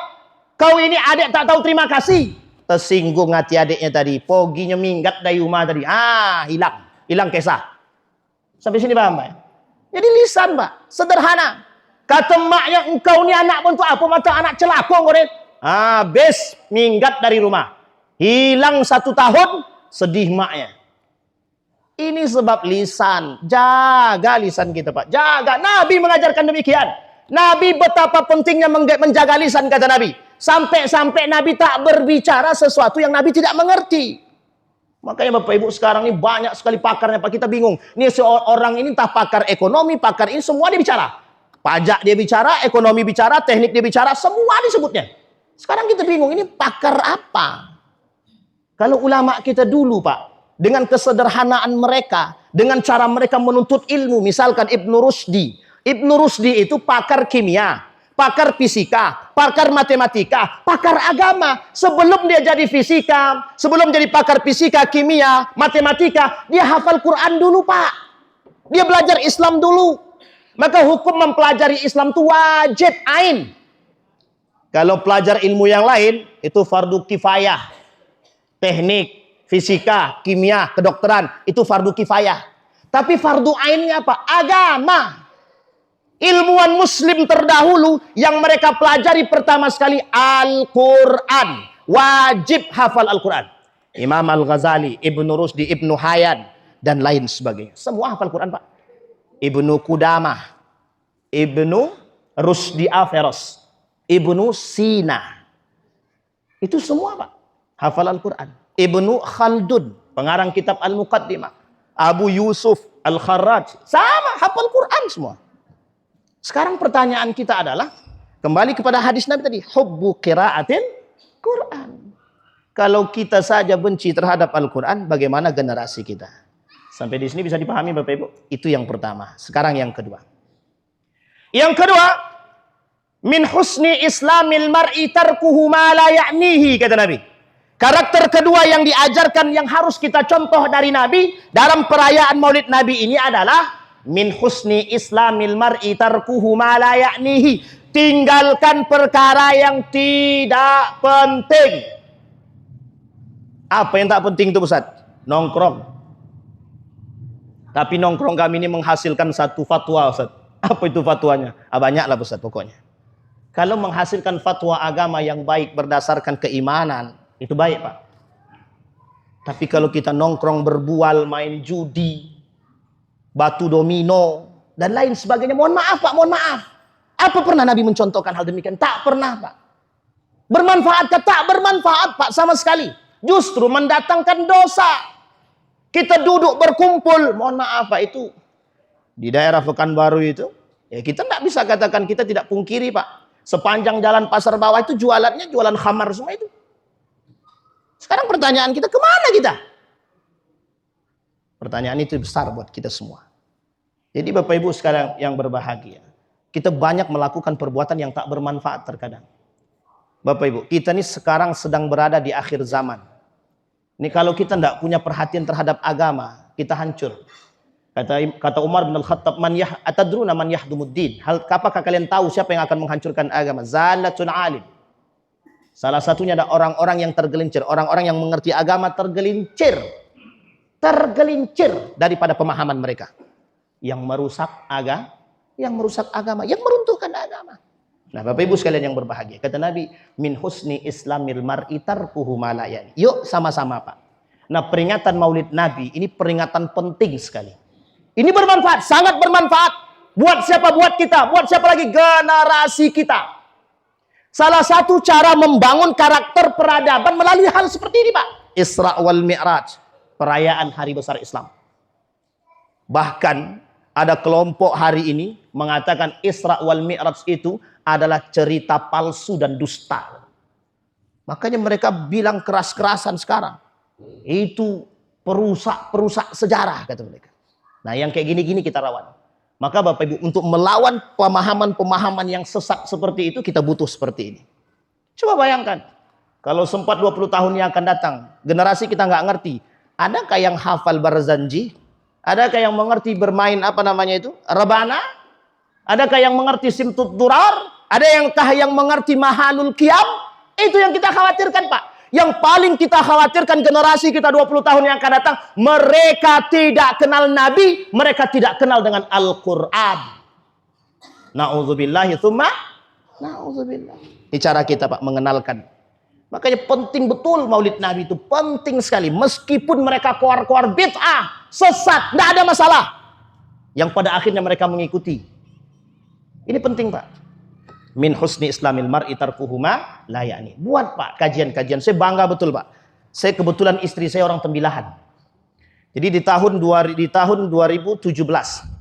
Kau ini adik tak tahu terima kasih. Tersinggung hati adiknya tadi, poginya minggat dari rumah tadi, hilang kisah. Sampai sini paham Pak? Jadi lisan Pak, sederhana. Kata maknya, engkau ni anak pun tu apa mata anak celaka kau ni. Habis minggat dari rumah, hilang 1 tahun, sedih maknya. Ini sebab lisan. Jaga lisan kita Pak, jaga. Nabi mengajarkan demikian. Nabi betapa pentingnya menjaga lisan, kata Nabi. Sampai-sampai Nabi tak berbicara sesuatu yang Nabi tidak mengerti. Makanya Bapak Ibu sekarang ini banyak sekali pakarnya Pak. Kita bingung. Ini seorang ini entah pakar ekonomi, pakar ini, semua dia bicara. Pajak dia bicara, ekonomi bicara, teknik dia bicara, semua disebutnya. Sekarang kita bingung, ini pakar apa? Kalau ulama kita dulu Pak, dengan kesederhanaan mereka, dengan cara mereka menuntut ilmu, misalkan Ibnu Rusdi. Ibnu Rusdi itu pakar kimia, pakar fisika, pakar matematika, pakar agama. Sebelum dia jadi fisika, sebelum jadi pakar fisika, kimia, matematika, dia hafal Quran dulu Pak. Dia belajar Islam dulu. Maka hukum mempelajari Islam itu wajib ain. Kalau pelajar ilmu yang lain, itu fardu kifayah. Teknik, fisika, kimia, kedokteran, itu fardu kifayah. Tapi fardu ainnya apa? Agama. Ilmuwan muslim terdahulu yang mereka pelajari pertama sekali Al-Quran. Wajib hafal Al-Quran. Imam Al-Ghazali, Ibnu Rusdi, Ibnu Hayyan, dan lain sebagainya. Semua hafal Quran Pak. Ibnu Qudamah, Ibnu Rusdi Averroes, Ibnu Sina. Itu semua Pak. Hafal Al-Quran. Ibnu Khaldun, pengarang kitab Al-Muqaddimah. Abu Yusuf Al-Kharraj. Sama, hafal Quran semua. Sekarang pertanyaan kita adalah, kembali kepada hadis Nabi tadi, hubbu qiraatil Quran. Kalau kita saja benci terhadap Al-Quran, bagaimana generasi kita? Sampai di sini bisa dipahami Bapak Ibu? Itu yang pertama. Sekarang yang kedua. Yang kedua, min husni islamil mar'i tarkuhu ma la ya'nihi, kata Nabi. Karakter kedua yang diajarkan, yang harus kita contoh dari Nabi dalam perayaan Maulid Nabi ini adalah min husni islamil mar'i tarkuhu ma la ya'nihi. Tinggalkan perkara yang tidak penting. Apa yang tak penting itu Ustaz? Nongkrong. Tapi nongkrong kami ini menghasilkan satu fatwa Ustaz. Apa itu fatwanya? Banyaklah Ustaz pokoknya. Kalau menghasilkan fatwa agama yang baik berdasarkan keimanan, itu baik Pak. Tapi kalau kita nongkrong berbual, main judi, batu domino, dan lain sebagainya, mohon maaf Pak, mohon maaf. Apa pernah Nabi mencontohkan hal demikian? Tak pernah Pak. Bermanfaat tak bermanfaat Pak sama sekali. Justru mendatangkan dosa. Kita duduk berkumpul, mohon maaf Pak, itu di daerah Pekanbaru itu, ya kita tidak bisa katakan, kita tidak pungkiri Pak. Sepanjang jalan pasar bawah itu jualannya jualan khamar semua itu. Sekarang pertanyaan kita, kemana kita? Pertanyaan itu besar buat kita semua. Jadi Bapak Ibu sekarang yang berbahagia, kita banyak melakukan perbuatan yang tak bermanfaat terkadang. Bapak Ibu, kita ini sekarang sedang berada di akhir zaman. Ini kalau kita tidak punya perhatian terhadap agama, kita hancur. Kata Umar bin Al-Khattab, atadruna man yahdumuddin. Apakah kalian tahu siapa yang akan menghancurkan agama? Zalatul alim. Salah satunya ada orang-orang yang tergelincir, orang-orang yang mengerti agama tergelincir daripada pemahaman mereka, yang merusak agama, yang meruntuhkan agama. Nah, Bapak Ibu sekalian yang berbahagia, kata Nabi, min husni islamil mar'i tarkuhu ma la ya'ni. Yuk sama-sama Pak. Nah, peringatan Maulid Nabi ini peringatan penting sekali. Ini bermanfaat, sangat bermanfaat. Buat siapa? Buat kita. Buat siapa lagi? Generasi kita. Salah satu cara membangun karakter peradaban melalui hal seperti ini, Pak. Isra wal Mi'raj, perayaan hari besar Islam. Bahkan ada kelompok hari ini mengatakan Isra wal Mi'raj itu adalah cerita palsu dan dusta. Makanya mereka bilang keras-kerasan sekarang. Itu perusak sejarah, kata mereka. Nah, yang kayak gini-gini kita lawan. Maka Bapak Ibu, untuk melawan pemahaman-pemahaman yang sesat seperti itu, kita butuh seperti ini. Coba bayangkan, kalau sempat 20 tahun yang akan datang, generasi kita nggak ngerti. Adakah yang hafal Barzanji? Adakah yang mengerti bermain apa namanya itu? Rebana? Adakah yang mengerti Simtut Durar? Adakah yang mengerti Mahalul Qiyam? Itu yang kita khawatirkan, Pak. Yang paling kita khawatirkan generasi kita 20 tahun yang akan datang, mereka tidak kenal Nabi, mereka tidak kenal dengan Al-Quran. Na'udzubillahi tsumma na'udzubillah. Ini cara kita, Pak, mengenalkan. Makanya penting betul Maulid Nabi itu, penting sekali. Meskipun mereka keluar-keluar bid'ah, sesat, tidak ada masalah. Yang pada akhirnya mereka mengikuti. Ini penting, Pak. Min husni islamil mar'i tarkuhuma la ya'ni. Buat, Pak, kajian-kajian. Saya bangga betul, Pak. Saya kebetulan istri saya orang Tembilahan. Jadi di tahun 2017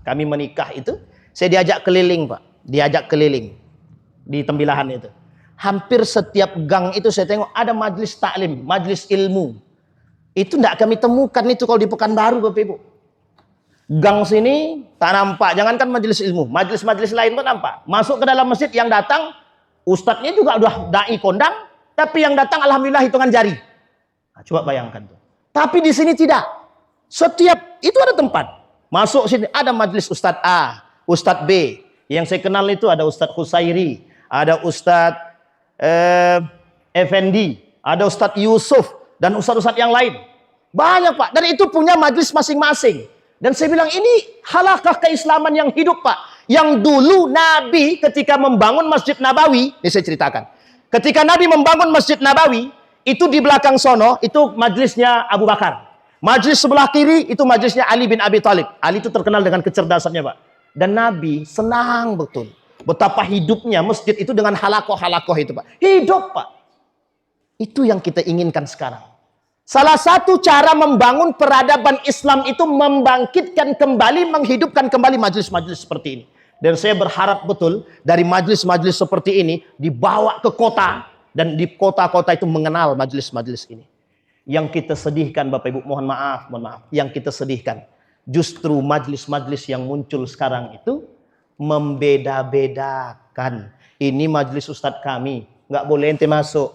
kami menikah itu, saya diajak keliling, Pak. Diajak keliling di Tembilahan itu. Hampir setiap gang itu saya tengok ada majlis taklim, majlis ilmu. Itu tidak kami temukan itu kalau di Pekanbaru, Bapak Ibu. Gang sini tak nampak, jangankan majelis ilmu, majelis-majelis lain pun nampak. Masuk ke dalam masjid, yang datang ustadznya juga udah dai kondang, tapi yang datang alhamdulillah hitungan jari. Nah, coba bayangkan tuh. Tapi di sini tidak. Setiap itu ada tempat. Masuk sini ada majelis Ustadz A, Ustadz B. Yang saya kenal itu ada Ustadz Khusairi, ada Ustadz Effendi, ada Ustadz Yusuf dan ustadz-ustadz yang lain. Banyak, Pak. Dan itu punya majelis masing-masing. Dan saya bilang ini halakah keislaman yang hidup, Pak. Yang dulu Nabi ketika membangun Masjid Nabawi, ini saya ceritakan. Ketika Nabi membangun Masjid Nabawi, itu di belakang sono, itu majelisnya Abu Bakar. Majelis sebelah kiri, itu majelisnya Ali bin Abi Thalib. Ali itu terkenal dengan kecerdasannya, Pak. Dan Nabi senang betul. Betapa hidupnya masjid itu dengan halakoh-halakoh itu, Pak. Hidup, Pak. Itu yang kita inginkan sekarang. Salah satu cara membangun peradaban Islam itu membangkitkan kembali, menghidupkan kembali majelis-majelis seperti ini. Dan saya berharap betul dari majelis-majelis seperti ini dibawa ke kota. Dan di kota-kota itu mengenal majelis-majelis ini. Yang kita sedihkan, Bapak Ibu, mohon maaf. Yang kita sedihkan. Justru majelis-majelis yang muncul sekarang itu membeda-bedakan. Ini majelis ustadz kami, nggak boleh ente masuk.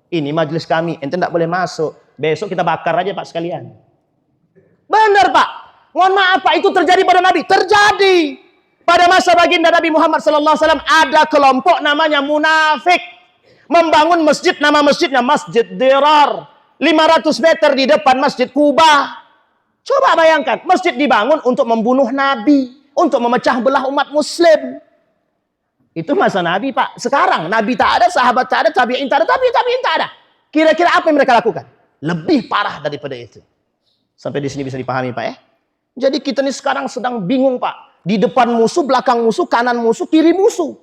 Ini majelis kami, ente nggak boleh masuk. Besok kita bakar aja, Pak, sekalian. Benar, Pak. Mohon maaf, Pak, itu terjadi pada Nabi. Terjadi pada masa baginda Nabi Muhammad SAW. Ada kelompok namanya munafik, membangun masjid, nama masjidnya Masjid Dirar, 500 meter di depan Masjid Kuba. Coba bayangkan, masjid dibangun untuk membunuh Nabi, untuk memecah belah umat muslim. Itu masa Nabi, Pak. Sekarang Nabi tak ada, sahabat tak ada, tabi'in tak ada, tabi'in tak ada. Kira-kira apa yang mereka lakukan? Lebih parah daripada itu. Sampai di sini bisa dipahami, Pak, ya? Jadi kita ini sekarang sedang bingung, Pak. Di depan musuh, belakang musuh, kanan musuh, kiri musuh.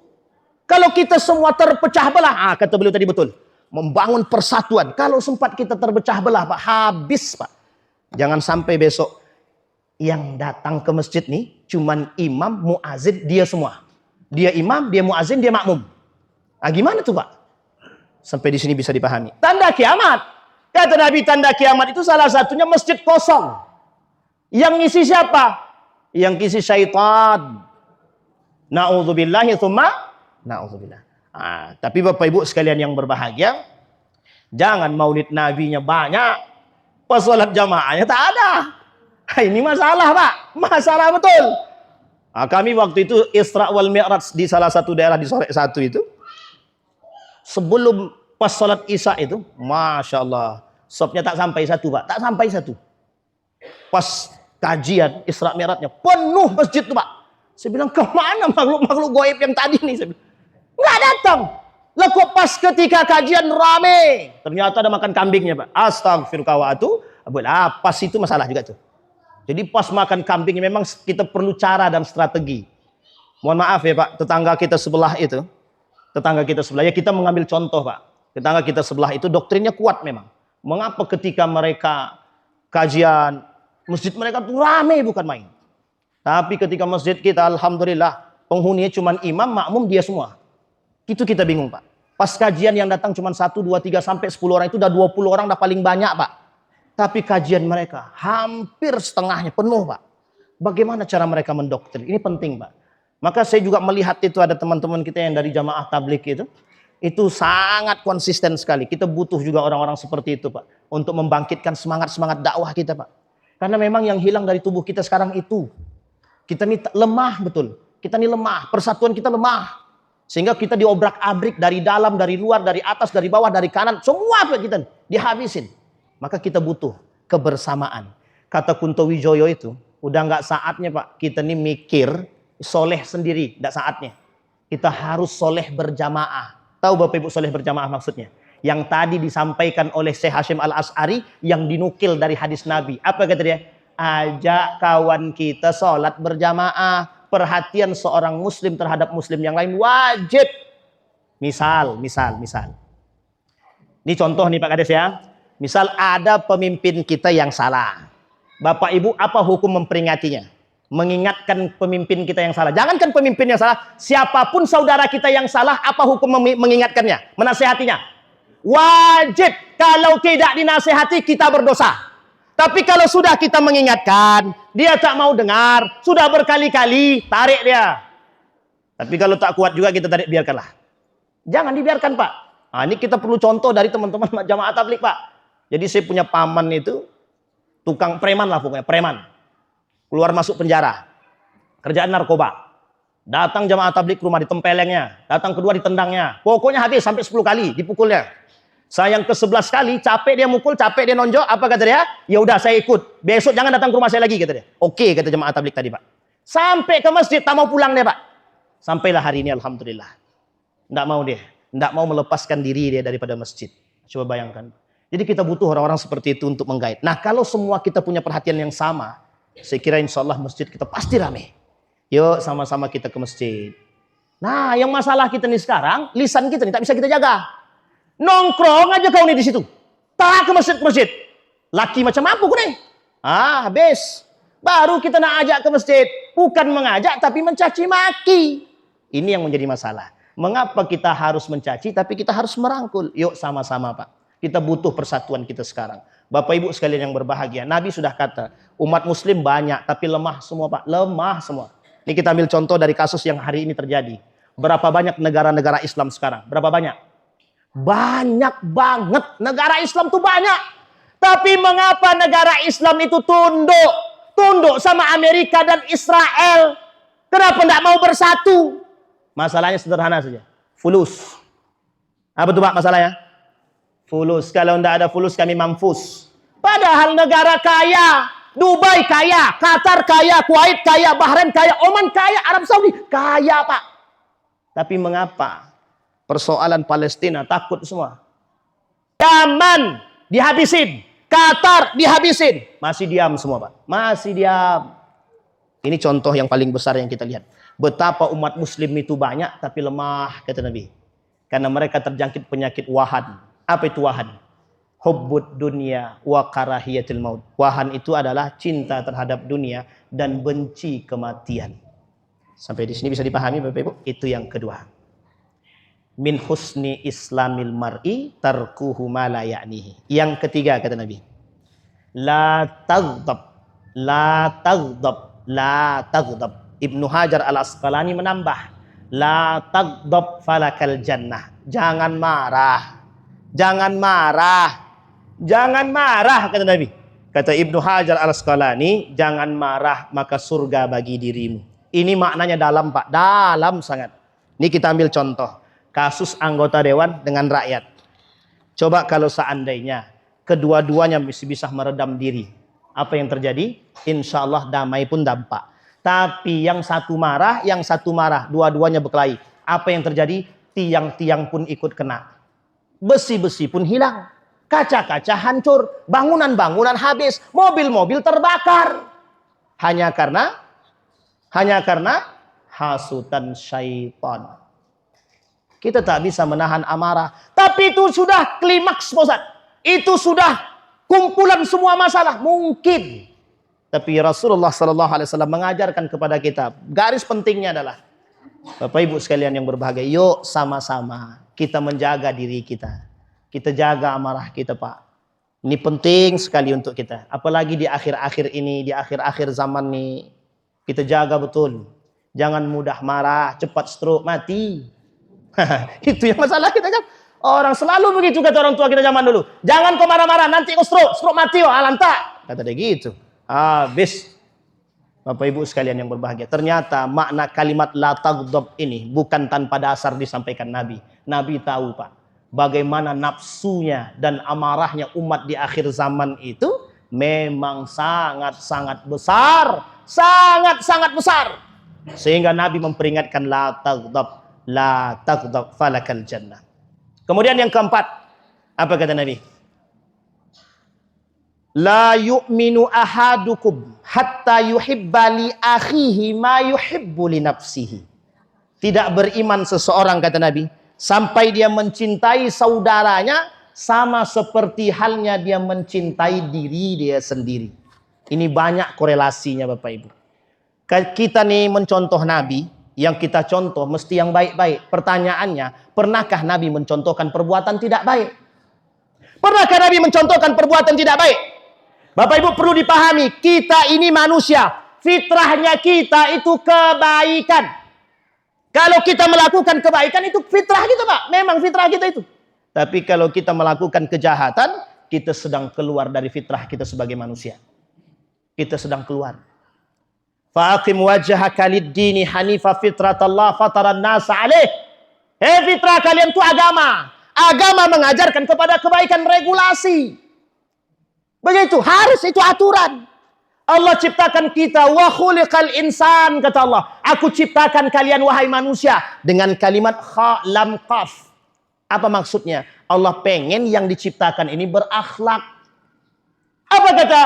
Kalau kita semua terpecah belah, kata beliau tadi betul, membangun persatuan. Kalau sempat kita terpecah belah, Pak, habis, Pak. Jangan sampai besok yang datang ke masjid nih cuman imam, muazin, dia semua. Dia imam, dia muazin, dia makmum. Ah, gimana tuh, Pak? Sampai di sini bisa dipahami. Tanda kiamat. Kata Nabi, tanda kiamat itu salah satunya masjid kosong. Yang ngisi siapa? Yang ngisi syaitan. Na'udzubillahi tsumma na'udzubillah. Tapi Bapak Ibu sekalian yang berbahagia, jangan maulid nabinya banyak, pas sholat jamaahnya tak ada. Ini masalah, Pak. Masalah betul. Kami waktu itu Isra wal Mi'raj di salah satu daerah di Sorek 1 itu. Sebelum pas sholat Isya itu, Masya Allah, sopnya tak sampai satu, Pak. Tak sampai satu. Pas kajian Isra Mi'rajnya, penuh masjid tuh, Pak. Saya bilang, kemana makhluk-makhluk goib yang tadi nih? Saya bilang, nggak datang. Lah kok pas ketika kajian rame, ternyata ada makan kambingnya, Pak. Astagfirullah wa atubu Pas itu masalah juga tuh. Jadi pas makan kambing memang kita perlu cara dan strategi. Mohon maaf ya Pak, tetangga kita sebelah itu, tetangga kita sebelah, ya kita mengambil contoh Pak. Tetangga kita sebelah itu doktrinnya kuat memang. Mengapa ketika mereka kajian, masjid mereka tuh ramai bukan main. Tapi ketika masjid kita, alhamdulillah, penghuninya cuma imam, makmum dia semua. Itu kita bingung Pak. Pas kajian yang datang cuma 1, 2, 3, sampai 10 orang, itu udah 20 orang, udah paling banyak Pak. Tapi kajian mereka hampir setengahnya penuh Pak. Bagaimana cara mereka mendoktrin? Ini penting Pak. Maka saya juga melihat itu ada teman-teman kita yang dari jamaah tabligh itu sangat konsisten sekali. Kita butuh juga orang-orang seperti itu Pak. Untuk membangkitkan semangat-semangat dakwah kita Pak. Karena memang yang hilang dari tubuh kita sekarang itu. Kita ini lemah betul. Kita ini lemah. Persatuan kita lemah. Sehingga kita diobrak-abrik dari dalam, dari luar, dari atas, dari bawah, dari kanan. Semua Pak kita dihabisin. Maka kita butuh kebersamaan. Kata Kunto Wijoyo itu, udah nggak saatnya Pak. Kita ini mikir soleh sendiri. Nggak saatnya. Kita harus soleh berjamaah. Tahu Bapak Ibu soleh berjamaah maksudnya? Yang tadi disampaikan oleh Syekh Hashim Al-As'ari yang dinukil dari hadis Nabi. Apa kata dia? Ajak kawan kita sholat berjamaah. Perhatian seorang muslim terhadap muslim yang lain wajib. Misal. Ini contoh nih Pak Kades ya. Misal ada pemimpin kita yang salah. Bapak Ibu apa hukum memperingatinya? Mengingatkan pemimpin kita yang salah. Jangankan pemimpin yang salah, siapapun saudara kita yang salah, apa hukum mengingatkannya, menasehatinya? Wajib. Kalau tidak dinasehati, kita berdosa. Tapi kalau sudah kita mengingatkan, dia tak mau dengar, sudah berkali-kali, tarik dia. Tapi kalau tak kuat juga kita tarik, biarkanlah. Jangan dibiarkan Pak. Nah, ini kita perlu contoh dari teman-teman jamaah tabligh Pak. Jadi saya punya paman itu, tukang preman lah pokoknya, preman. Keluar masuk penjara, kerjaan narkoba. Datang jamaah tabligh ke rumah ditempelengnya, datang kedua ditendangnya. Pokoknya habis sampai 10 kali dipukulnya. Saya yang ke-11 kali, capek dia mukul, capek dia nonjok, apa kata dia? Ya udah saya ikut. Besok jangan datang ke rumah saya lagi kata dia. Oke kata jamaah tabligh tadi Pak. Sampai ke masjid tak mau pulang dia Pak. Sampailah hari ini alhamdulillah. Enggak mau dia, enggak mau melepaskan diri dia daripada masjid. Coba bayangkan. Jadi kita butuh orang-orang seperti itu untuk menggait. Nah, kalau semua kita punya perhatian yang sama, saya kira insya Allah masjid kita pasti ramai. Yuk sama-sama kita ke masjid. Nah yang masalah kita nih sekarang, lisan kita nih tak bisa kita jaga. Nongkrong aja kau nih di situ. Tak ke masjid. Laki macam apa kau nih? Habis. Baru kita nak ajak ke masjid. Bukan mengajak tapi mencaci maki. Ini yang menjadi masalah. Mengapa kita harus mencaci tapi kita harus merangkul? Yuk sama-sama Pak. Kita butuh persatuan kita sekarang. Bapak Ibu sekalian yang berbahagia, Nabi sudah kata, umat muslim banyak tapi lemah semua Pak, lemah semua. Ini kita ambil contoh dari kasus yang hari ini terjadi. Berapa banyak negara-negara Islam sekarang? Berapa banyak? Banyak banget. Negara Islam tuh banyak. Tapi mengapa negara Islam itu tunduk? Tunduk sama Amerika dan Israel. Kenapa tidak mau bersatu? Masalahnya sederhana saja. Fulus. Apa tuh Pak masalahnya? Fulus. Kalau tidak ada fulus kami mampus. Padahal negara kaya. Dubai kaya. Qatar kaya. Kuwait kaya. Bahrain kaya. Oman kaya. Arab Saudi kaya Pak. Tapi mengapa? Persoalan Palestina takut semua. Yaman dihabisin. Qatar dihabisin. Masih diam semua Pak. Masih diam. Ini contoh yang paling besar yang kita lihat. Betapa umat muslim itu banyak tapi lemah kata Nabi. Karena mereka terjangkit penyakit wahan. Apa itu wahan? Hubbud dunia wa karahiyatil maut. Wahan itu adalah cinta terhadap dunia dan benci kematian. Sampai di sini bisa dipahami Bapak Ibu? Itu yang kedua. Min husni islamil mar'i tarkuhu ma la ya'nihi. Yang ketiga kata Nabi. La taghdab. La taghdab. La taghdab. Ibnu Hajar Al-Asqalani menambah. La taghdab falakal jannah. Jangan marah. Jangan marah. Jangan marah kata Nabi. Kata Ibnu Hajar Al-Asqalani, jangan marah maka surga bagi dirimu. Ini maknanya dalam Pak, dalam sangat. Ini kita ambil contoh. Kasus anggota dewan dengan rakyat. Coba kalau seandainya kedua-duanya masih bisa meredam diri. Apa yang terjadi? Insya Allah damai pun dampak. Tapi yang satu marah, dua-duanya berkelahi. Apa yang terjadi? Tiang-tiang pun ikut kena. Besi-besi pun hilang. Kaca-kaca hancur, bangunan-bangunan habis, mobil-mobil terbakar. Hanya karena hasutan syaitan. Kita tak bisa menahan amarah. Tapi itu sudah klimaks, Ustaz. Itu sudah kumpulan semua masalah. Mungkin. Tapi Rasulullah SAW mengajarkan kepada kita, garis pentingnya adalah, Bapak Ibu sekalian yang berbahagia, yuk sama-sama kita menjaga diri kita. Kita jaga amarah kita, Pak. Ini penting sekali untuk kita. Apalagi di akhir-akhir ini, di akhir-akhir zaman nih. Kita jaga betul. Jangan mudah marah, cepat stroke, mati. Itu yang masalah kita kan. Orang selalu begitu kata orang tua kita zaman dulu. Jangan kau marah-marah, nanti kau stroke mati, oh alantak. Kata dia gitu. Habis. Bapak Ibu sekalian yang berbahagia. Ternyata makna kalimat la taghdab ini bukan tanpa dasar disampaikan Nabi. Nabi tahu, Pak, bagaimana nafsunya dan amarahnya umat di akhir zaman itu memang sangat-sangat besar. Sangat-sangat besar. Sehingga Nabi memperingatkan la taghdab falakal jannah. Kemudian yang keempat, apa kata Nabi? La yu'minu ahadukum hatta yuhibba li akhihi ma yuhibbu li nafsihi. Tidak beriman seseorang, kata Nabi, sampai dia mencintai saudaranya sama seperti halnya dia mencintai diri dia sendiri. Ini banyak korelasinya, Bapak Ibu. Kita nih mencontoh Nabi, yang kita contoh mesti yang baik-baik. Pertanyaannya, pernahkah Nabi mencontohkan perbuatan tidak baik? Pernahkah Nabi mencontohkan perbuatan tidak baik? Bapak Ibu perlu dipahami, kita ini manusia. Fitrahnya kita itu kebaikan. Kalau kita melakukan kebaikan itu fitrah kita, Pak. Memang fitrah kita itu. Tapi kalau kita melakukan kejahatan, kita sedang keluar dari fitrah kita sebagai manusia. Kita sedang keluar. Fa'aqim wajhaka lid-dini hanifa fitratallah fataran nasa alaih. Fitrah kalian itu agama. Agama mengajarkan kepada kebaikan, regulasi. Begitu, harus itu aturan. Allah ciptakan kita, wa khuliqal insan, kata Allah. Aku ciptakan kalian wahai manusia dengan kalimat kha lam qaf. Apa maksudnya? Allah pengen yang diciptakan ini berakhlak. Apa kata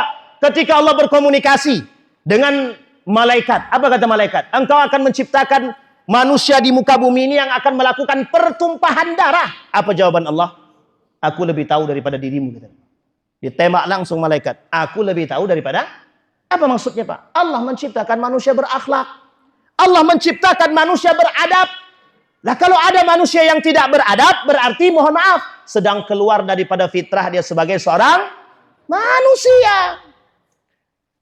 ketika Allah berkomunikasi dengan malaikat? Apa kata malaikat? Engkau akan menciptakan manusia di muka bumi ini yang akan melakukan pertumpahan darah. Apa jawaban Allah? Aku lebih tahu daripada dirimu, kata. Ditembak langsung malaikat. Aku lebih tahu daripada. Apa maksudnya, Pak? Allah menciptakan manusia berakhlak. Allah menciptakan manusia beradab. Lah kalau ada manusia yang tidak beradab, berarti mohon maaf, sedang keluar daripada fitrah dia sebagai seorang manusia.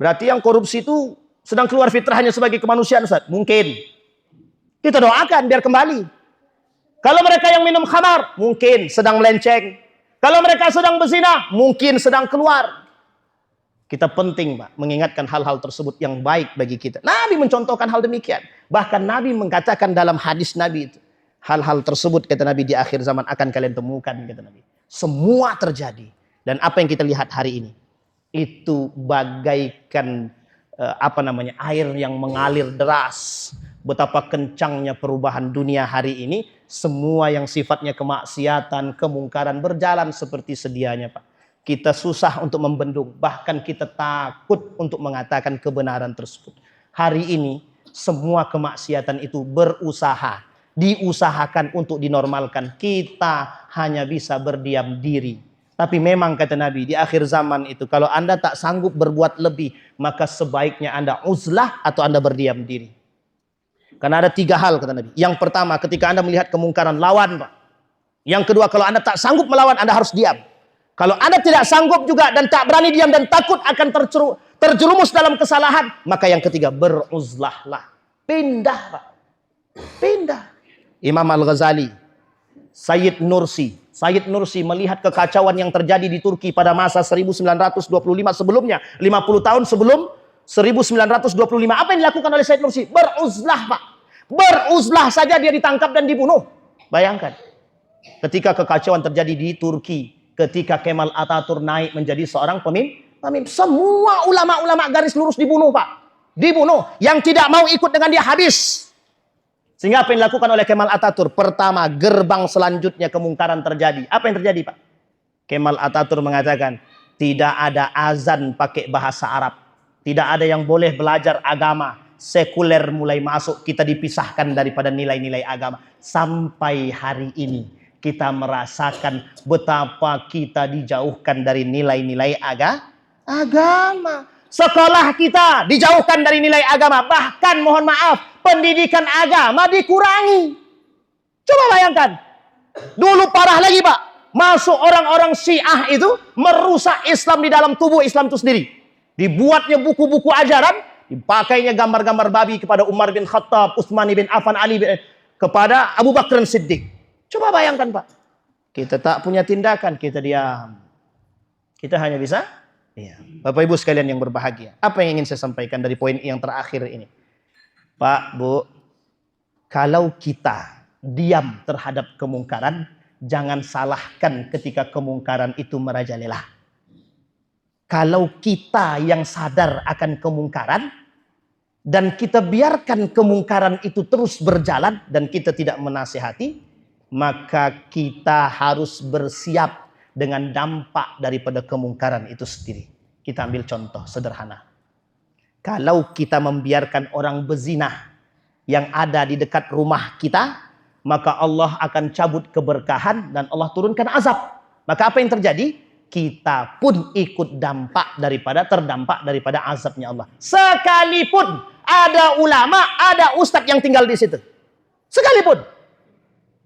Berarti yang korupsi itu sedang keluar fitrahnya sebagai kemanusiaan, Ustaz? Mungkin. Kita doakan biar kembali. Kalau mereka yang minum khamar, mungkin sedang melenceng. Kalau mereka sedang berzina, mungkin sedang keluar. Kita penting, Pak, mengingatkan hal-hal tersebut yang baik bagi kita. Nabi mencontohkan hal demikian. Bahkan Nabi mengatakan dalam hadis Nabi itu, hal-hal tersebut, kata Nabi, di akhir zaman akan kalian temukan, kata Nabi. Semua terjadi. Dan apa yang kita lihat hari ini, itu bagaikan air yang mengalir deras. Betapa kencangnya perubahan dunia hari ini. Semua yang sifatnya kemaksiatan, kemungkaran berjalan seperti sedianya, Pak. Kita susah untuk membendung. Bahkan kita takut untuk mengatakan kebenaran tersebut. Hari ini semua kemaksiatan itu berusaha. Diusahakan untuk dinormalkan. Kita hanya bisa berdiam diri. Tapi memang kata Nabi, di akhir zaman itu, kalau Anda tak sanggup berbuat lebih, maka sebaiknya Anda uzlah atau Anda berdiam diri. Karena ada 3 hal, kata Nabi. Yang pertama, ketika Anda melihat kemungkaran, lawan, Pak. Yang kedua, kalau Anda tak sanggup melawan, Anda harus diam. Kalau Anda tidak sanggup juga dan tak berani diam dan takut akan terjerumus dalam kesalahan, maka yang ketiga, beruzlahlah. Pindah, Pak. Pindah. Imam Al-Ghazali, Sayyid Nursi melihat kekacauan yang terjadi di Turki pada masa 1925 sebelumnya, 50 tahun sebelum 1925. Apa yang dilakukan oleh Sayyid Nursi? Beruzlah, Pak. Beruzlah saja dia ditangkap dan dibunuh. Bayangkan. Ketika kekacauan terjadi di Turki, ketika Kemal Atatürk naik menjadi seorang pemimpin, semua ulama-ulama garis lurus dibunuh, Pak. Dibunuh. Yang tidak mau ikut dengan dia habis. Sehingga apa yang dilakukan oleh Kemal Atatürk? Pertama, gerbang selanjutnya kemungkaran terjadi. Apa yang terjadi, Pak? Kemal Atatürk mengatakan, tidak ada azan pakai bahasa Arab. Tidak ada yang boleh belajar agama. Sekuler mulai masuk, kita dipisahkan daripada nilai-nilai agama. Sampai hari ini kita merasakan betapa kita dijauhkan dari nilai-nilai agama. Sekolah kita dijauhkan dari nilai agama. Bahkan mohon maaf, pendidikan agama dikurangi. Coba bayangkan. Dulu parah lagi Pak. Masuk orang-orang Syiah itu merusak Islam di dalam tubuh Islam itu sendiri. Dibuatnya buku-buku ajaran, dipakainya gambar-gambar babi kepada Umar bin Khattab, Utsman bin Affan, Ali bin kepada Abu Bakar Siddiq. Coba bayangkan Pak. Kita tak punya tindakan, kita diam. Kita hanya bisa iya. Bapak Ibu sekalian yang berbahagia. Apa yang ingin saya sampaikan dari poin yang terakhir ini? Pak, Bu, kalau kita diam terhadap kemungkaran, jangan salahkan ketika kemungkaran itu merajalela. Kalau kita yang sadar akan kemungkaran dan kita biarkan kemungkaran itu terus berjalan dan kita tidak menasihati, maka kita harus bersiap dengan dampak daripada kemungkaran itu sendiri. Kita ambil contoh sederhana. Kalau kita membiarkan orang berzina yang ada di dekat rumah kita, maka Allah akan cabut keberkahan dan Allah turunkan azab. Maka apa yang terjadi? Kita pun ikut terdampak daripada azabnya Allah. Sekalipun ada ulama, ada ustadz yang tinggal di situ. Sekalipun.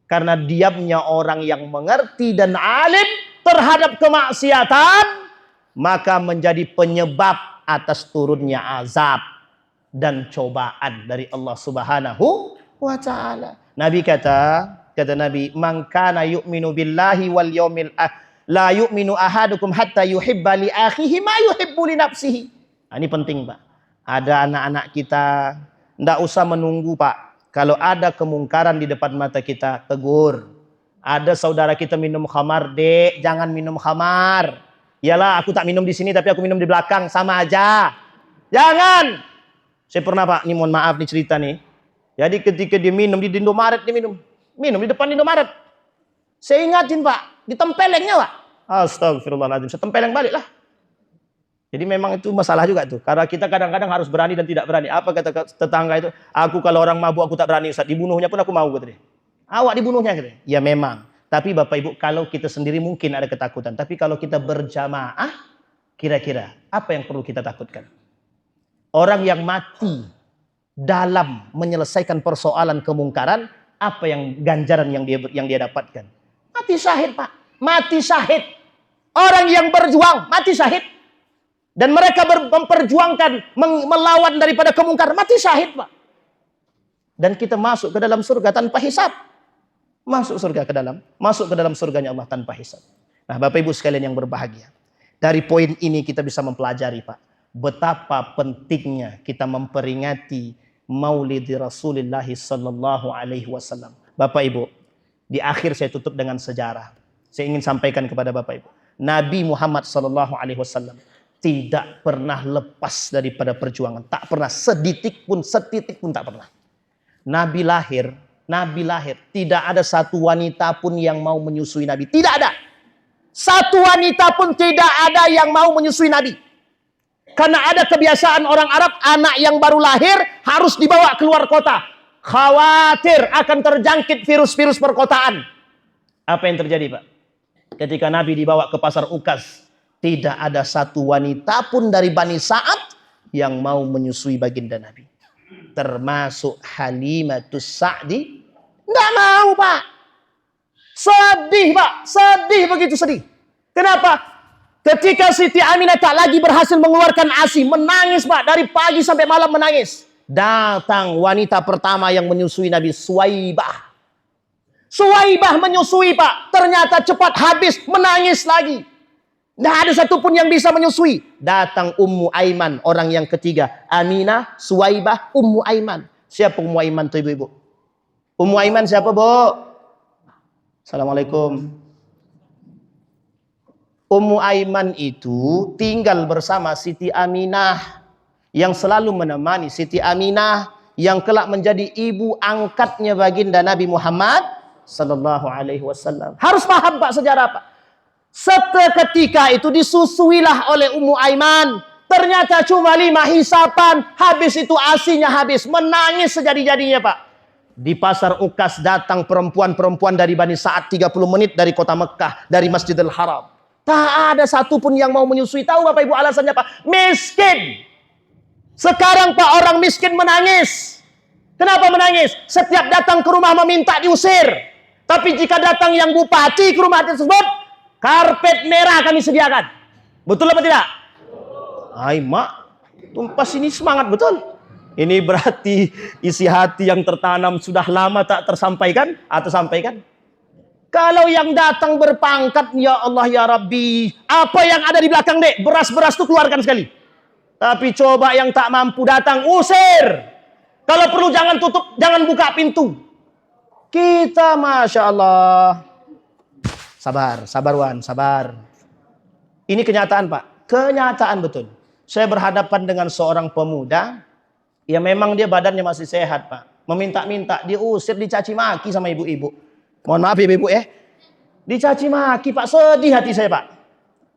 Karena diamnya orang yang mengerti dan alim terhadap kemaksiatan, maka menjadi penyebab atas turunnya azab dan cobaan dari Allah Subhanahu wa ta'ala. Nabi kata Nabi, "Man kana yu'minu billahi wal yaumil akhir, la yu'minu ahadukum hatta yuhibba li akhihi ma yuhibbu li nafsihi." Nah, ini penting, Pak. Ada anak-anak kita, enggak usah menunggu, Pak. Kalau ada kemungkaran di depan mata kita, tegur. Ada saudara kita minum khamar, "Dek, jangan minum khamar." "Iyalah, aku tak minum di sini tapi aku minum di belakang, sama aja." Jangan. Saya pernah, Pak, ini mohon maaf nih cerita nih. Jadi ketika dia minum di Indomaret, dia minum di depan Indomaret. Saya ingatin, Pak, ditempelengnya, Pak. Astagfirullahaladzim, saya tempeleng balik lah. Jadi memang itu masalah juga tuh. Karena kita kadang-kadang harus berani dan tidak berani. Apa kata tetangga itu? "Aku kalau orang mabuk aku tak berani, Ustaz. Dibunuhnya pun aku mau," kata dia. "Awak dibunuhnya," kata dia. Ya memang. Tapi Bapak Ibu, kalau kita sendiri mungkin ada ketakutan. Tapi kalau kita berjamaah, kira-kira apa yang perlu kita takutkan? Orang yang mati dalam menyelesaikan persoalan kemungkaran, apa yang ganjaran yang dia dapatkan? Mati syahid, Pak. Mati syahid. Orang yang berjuang mati syahid. Dan mereka memperjuangkan melawan daripada kemungkaran, mati syahid, Pak. Dan kita masuk ke dalam surga tanpa hisab. Masuk ke dalam surganya Allah tanpa hisab. Nah, Bapak Ibu sekalian yang berbahagia. Dari poin ini kita bisa mempelajari, Pak, betapa pentingnya kita memperingati Maulid Rasulullah sallallahu alaihi wasallam. Bapak Ibu, di akhir saya tutup dengan sejarah. Saya ingin sampaikan kepada Bapak Ibu, Nabi Muhammad sallallahu alaihi wasallam tidak pernah lepas daripada perjuangan, tak pernah setitik pun tak pernah. Nabi lahir, tidak ada satu wanita pun yang mau menyusui Nabi, tidak ada. Satu wanita pun tidak ada yang mau menyusui Nabi. Karena ada kebiasaan orang Arab, anak yang baru lahir harus dibawa keluar kota. Khawatir akan terjangkit virus-virus perkotaan. Apa yang terjadi, Pak? Ketika Nabi dibawa ke pasar Ukas, tidak ada satu wanita pun dari Bani Sa'ad yang mau menyusui baginda Nabi. Termasuk Halimatus Sa'di. Nggak mau, Pak. Sedih, Pak. Sedih, begitu sedih. Kenapa? Ketika Siti Aminah tak lagi berhasil mengeluarkan ASI, menangis, Pak, dari pagi sampai malam menangis. Datang wanita pertama yang menyusui Nabi, Suwaibah. Suwaibah menyusui, Pak. Ternyata cepat habis, menangis lagi. Tidak ada satupun yang bisa menyusui. Datang Ummu Aiman, orang yang ketiga. Aminah, Suwaibah, Ummu Aiman. Siapa Ummu Aiman tuh, ibu-ibu? Ummu Aiman siapa, Bu? Assalamualaikum. Ummu Aiman itu tinggal bersama Siti Aminah, yang selalu menemani Siti Aminah, yang kelak menjadi ibu angkatnya baginda Nabi Muhammad sallallahu alaihi wasallam. Harus paham, Pak, sejarah, Pak. Seketika itu disusuilah oleh Ummu Aiman. Ternyata cuma 5 hisapan. Habis itu asinya habis. Menangis sejadi-jadinya, Pak. Di pasar Ukas datang perempuan-perempuan dari Bani Sa'ad 30 menit dari kota Mekah, dari Masjidil Haram. Tak ada satupun yang mau menyusui. Tahu Bapak Ibu alasannya, Pak? Miskin. Sekarang Pak, orang miskin menangis. Kenapa menangis? Setiap datang ke rumah meminta diusir. Tapi jika datang yang bupati ke rumah tersebut, karpet merah kami sediakan. Betul apa tidak? Hai mak, tumpas ini semangat betul. Ini berarti isi hati yang tertanam sudah lama tak tersampaikan atau sampaikan. Kalau yang datang berpangkat, ya Allah ya Rabbi, apa yang ada di belakang dek, beras-beras itu keluarkan sekali. Tapi coba yang tak mampu datang, usir. Kalau perlu jangan tutup, jangan buka pintu. Kita Masya Allah. Sabar, sabar Wan, sabar. Ini kenyataan Pak, kenyataan betul. Saya berhadapan dengan seorang pemuda, ya memang dia badannya masih sehat Pak. Meminta-minta, diusir, dicaci maki sama ibu-ibu. Mohon maaf ibu-ibu dicaci maki Pak, sedih hati saya Pak.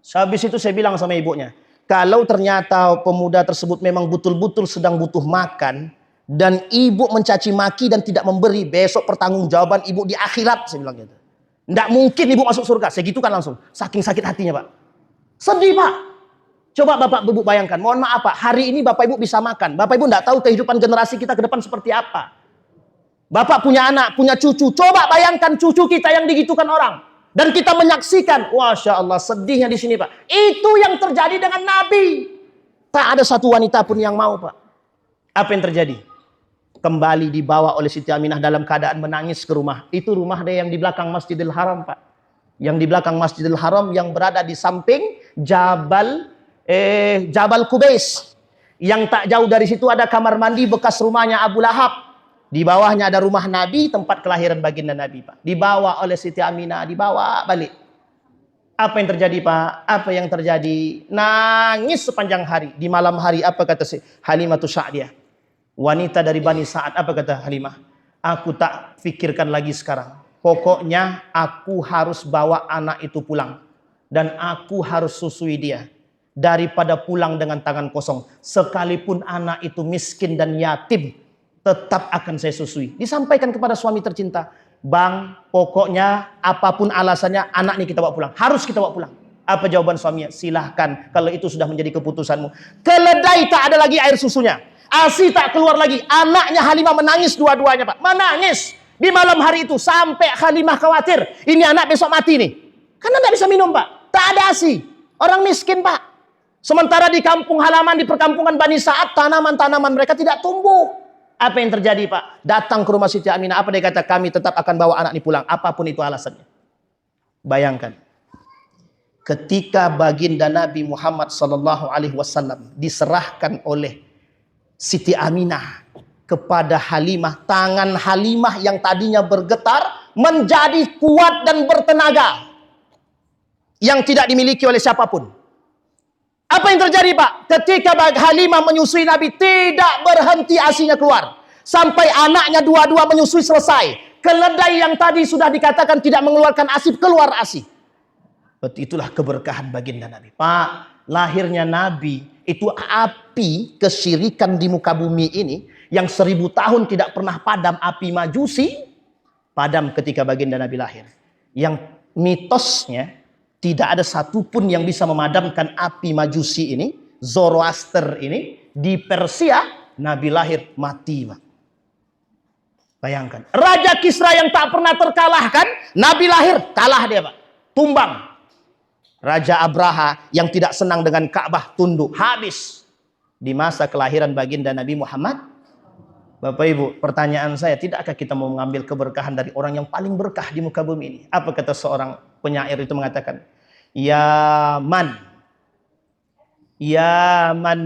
Habis itu saya bilang sama ibunya, kalau ternyata pemuda tersebut memang betul-betul sedang butuh makan, dan ibu mencaci maki dan tidak memberi, besok pertanggungjawaban ibu di akhirat, saya bilang gitu. Tidak mungkin ibu masuk surga, saya gitu kan langsung. Saking sakit hatinya Pak. Sedih Pak. Coba Bapak Ibu bayangkan, mohon maaf Pak, hari ini Bapak Ibu bisa makan. Bapak Ibu tidak tahu kehidupan generasi kita ke depan seperti apa. Bapak punya anak, punya cucu. Coba bayangkan cucu kita yang digitukan orang. Dan kita menyaksikan, Masya Allah, sedihnya di sini Pak. Itu yang terjadi dengan Nabi. Tak ada satu wanita pun yang mau Pak. Apa yang terjadi? Kembali dibawa oleh Siti Aminah dalam keadaan menangis ke rumah. Itu rumah dia yang di belakang Masjidil Haram Pak. Yang di belakang Masjidil Haram yang berada di samping Jabal Kubais. Yang tak jauh dari situ ada kamar mandi bekas rumahnya Abu Lahab. Di bawahnya ada rumah Nabi, tempat kelahiran baginda Nabi Pak. Dibawa oleh Siti Aminah, dibawa balik. Apa yang terjadi Pak? Apa yang terjadi? Nangis sepanjang hari. Di malam hari apa kata Halimah Sa'diyah? Wanita dari Bani Sa'ad, apa kata Halimah? Aku tak pikirkan lagi sekarang. Pokoknya aku harus bawa anak itu pulang. Dan aku harus susui dia. Daripada pulang dengan tangan kosong. Sekalipun anak itu miskin dan yatim, tetap akan saya susui. Disampaikan kepada suami tercinta. Bang, pokoknya apapun alasannya, anak ini kita bawa pulang. Harus kita bawa pulang. Apa jawaban suaminya? Silahkan, kalau itu sudah menjadi keputusanmu. Keledai tak ada lagi air susunya. ASI tak keluar lagi. Anaknya Halimah menangis dua-duanya Pak. Menangis. Di malam hari itu. Sampai Halimah khawatir. Ini anak besok mati nih. Karena tidak bisa minum Pak. Tak ada ASI. Orang miskin Pak. Sementara di kampung halaman, di perkampungan Bani Sa'ad, tanaman-tanaman mereka tidak tumbuh. Apa yang terjadi Pak? Datang ke rumah Siti Aminah. Apa dia kata? Kami tetap akan bawa anak ini pulang. Apapun itu alasannya. Bayangkan. Ketika baginda Nabi Muhammad SAW diserahkan oleh Siti Aminah kepada Halimah, tangan Halimah yang tadinya bergetar menjadi kuat dan bertenaga, yang tidak dimiliki oleh siapapun. Apa yang terjadi Pak? Ketika Halimah menyusui Nabi, tidak berhenti asinya keluar. Sampai anaknya dua-dua menyusui selesai. Keledai yang tadi sudah dikatakan tidak mengeluarkan asi, keluar asi. Itulah keberkahan baginda Nabi. Pak, lahirnya Nabi itu api kesyirikan di muka bumi ini yang 1000 tahun tidak pernah padam, api Majusi padam ketika baginda Nabi lahir. Yang mitosnya tidak ada satupun yang bisa memadamkan api Majusi ini, Zoroaster ini, di Persia, Nabi lahir mati Pak. Bayangkan, Raja Kisra yang tak pernah terkalahkan, Nabi lahir, kalah dia Pak. Tumbang. Raja Abraha yang tidak senang dengan Ka'bah, tunduk, habis. Di masa kelahiran baginda Nabi Muhammad. Bapak Ibu, pertanyaan saya, tidakkah kita mau mengambil keberkahan dari orang yang paling berkah di muka bumi ini? Apa kata seorang penyair itu mengatakan, Ya man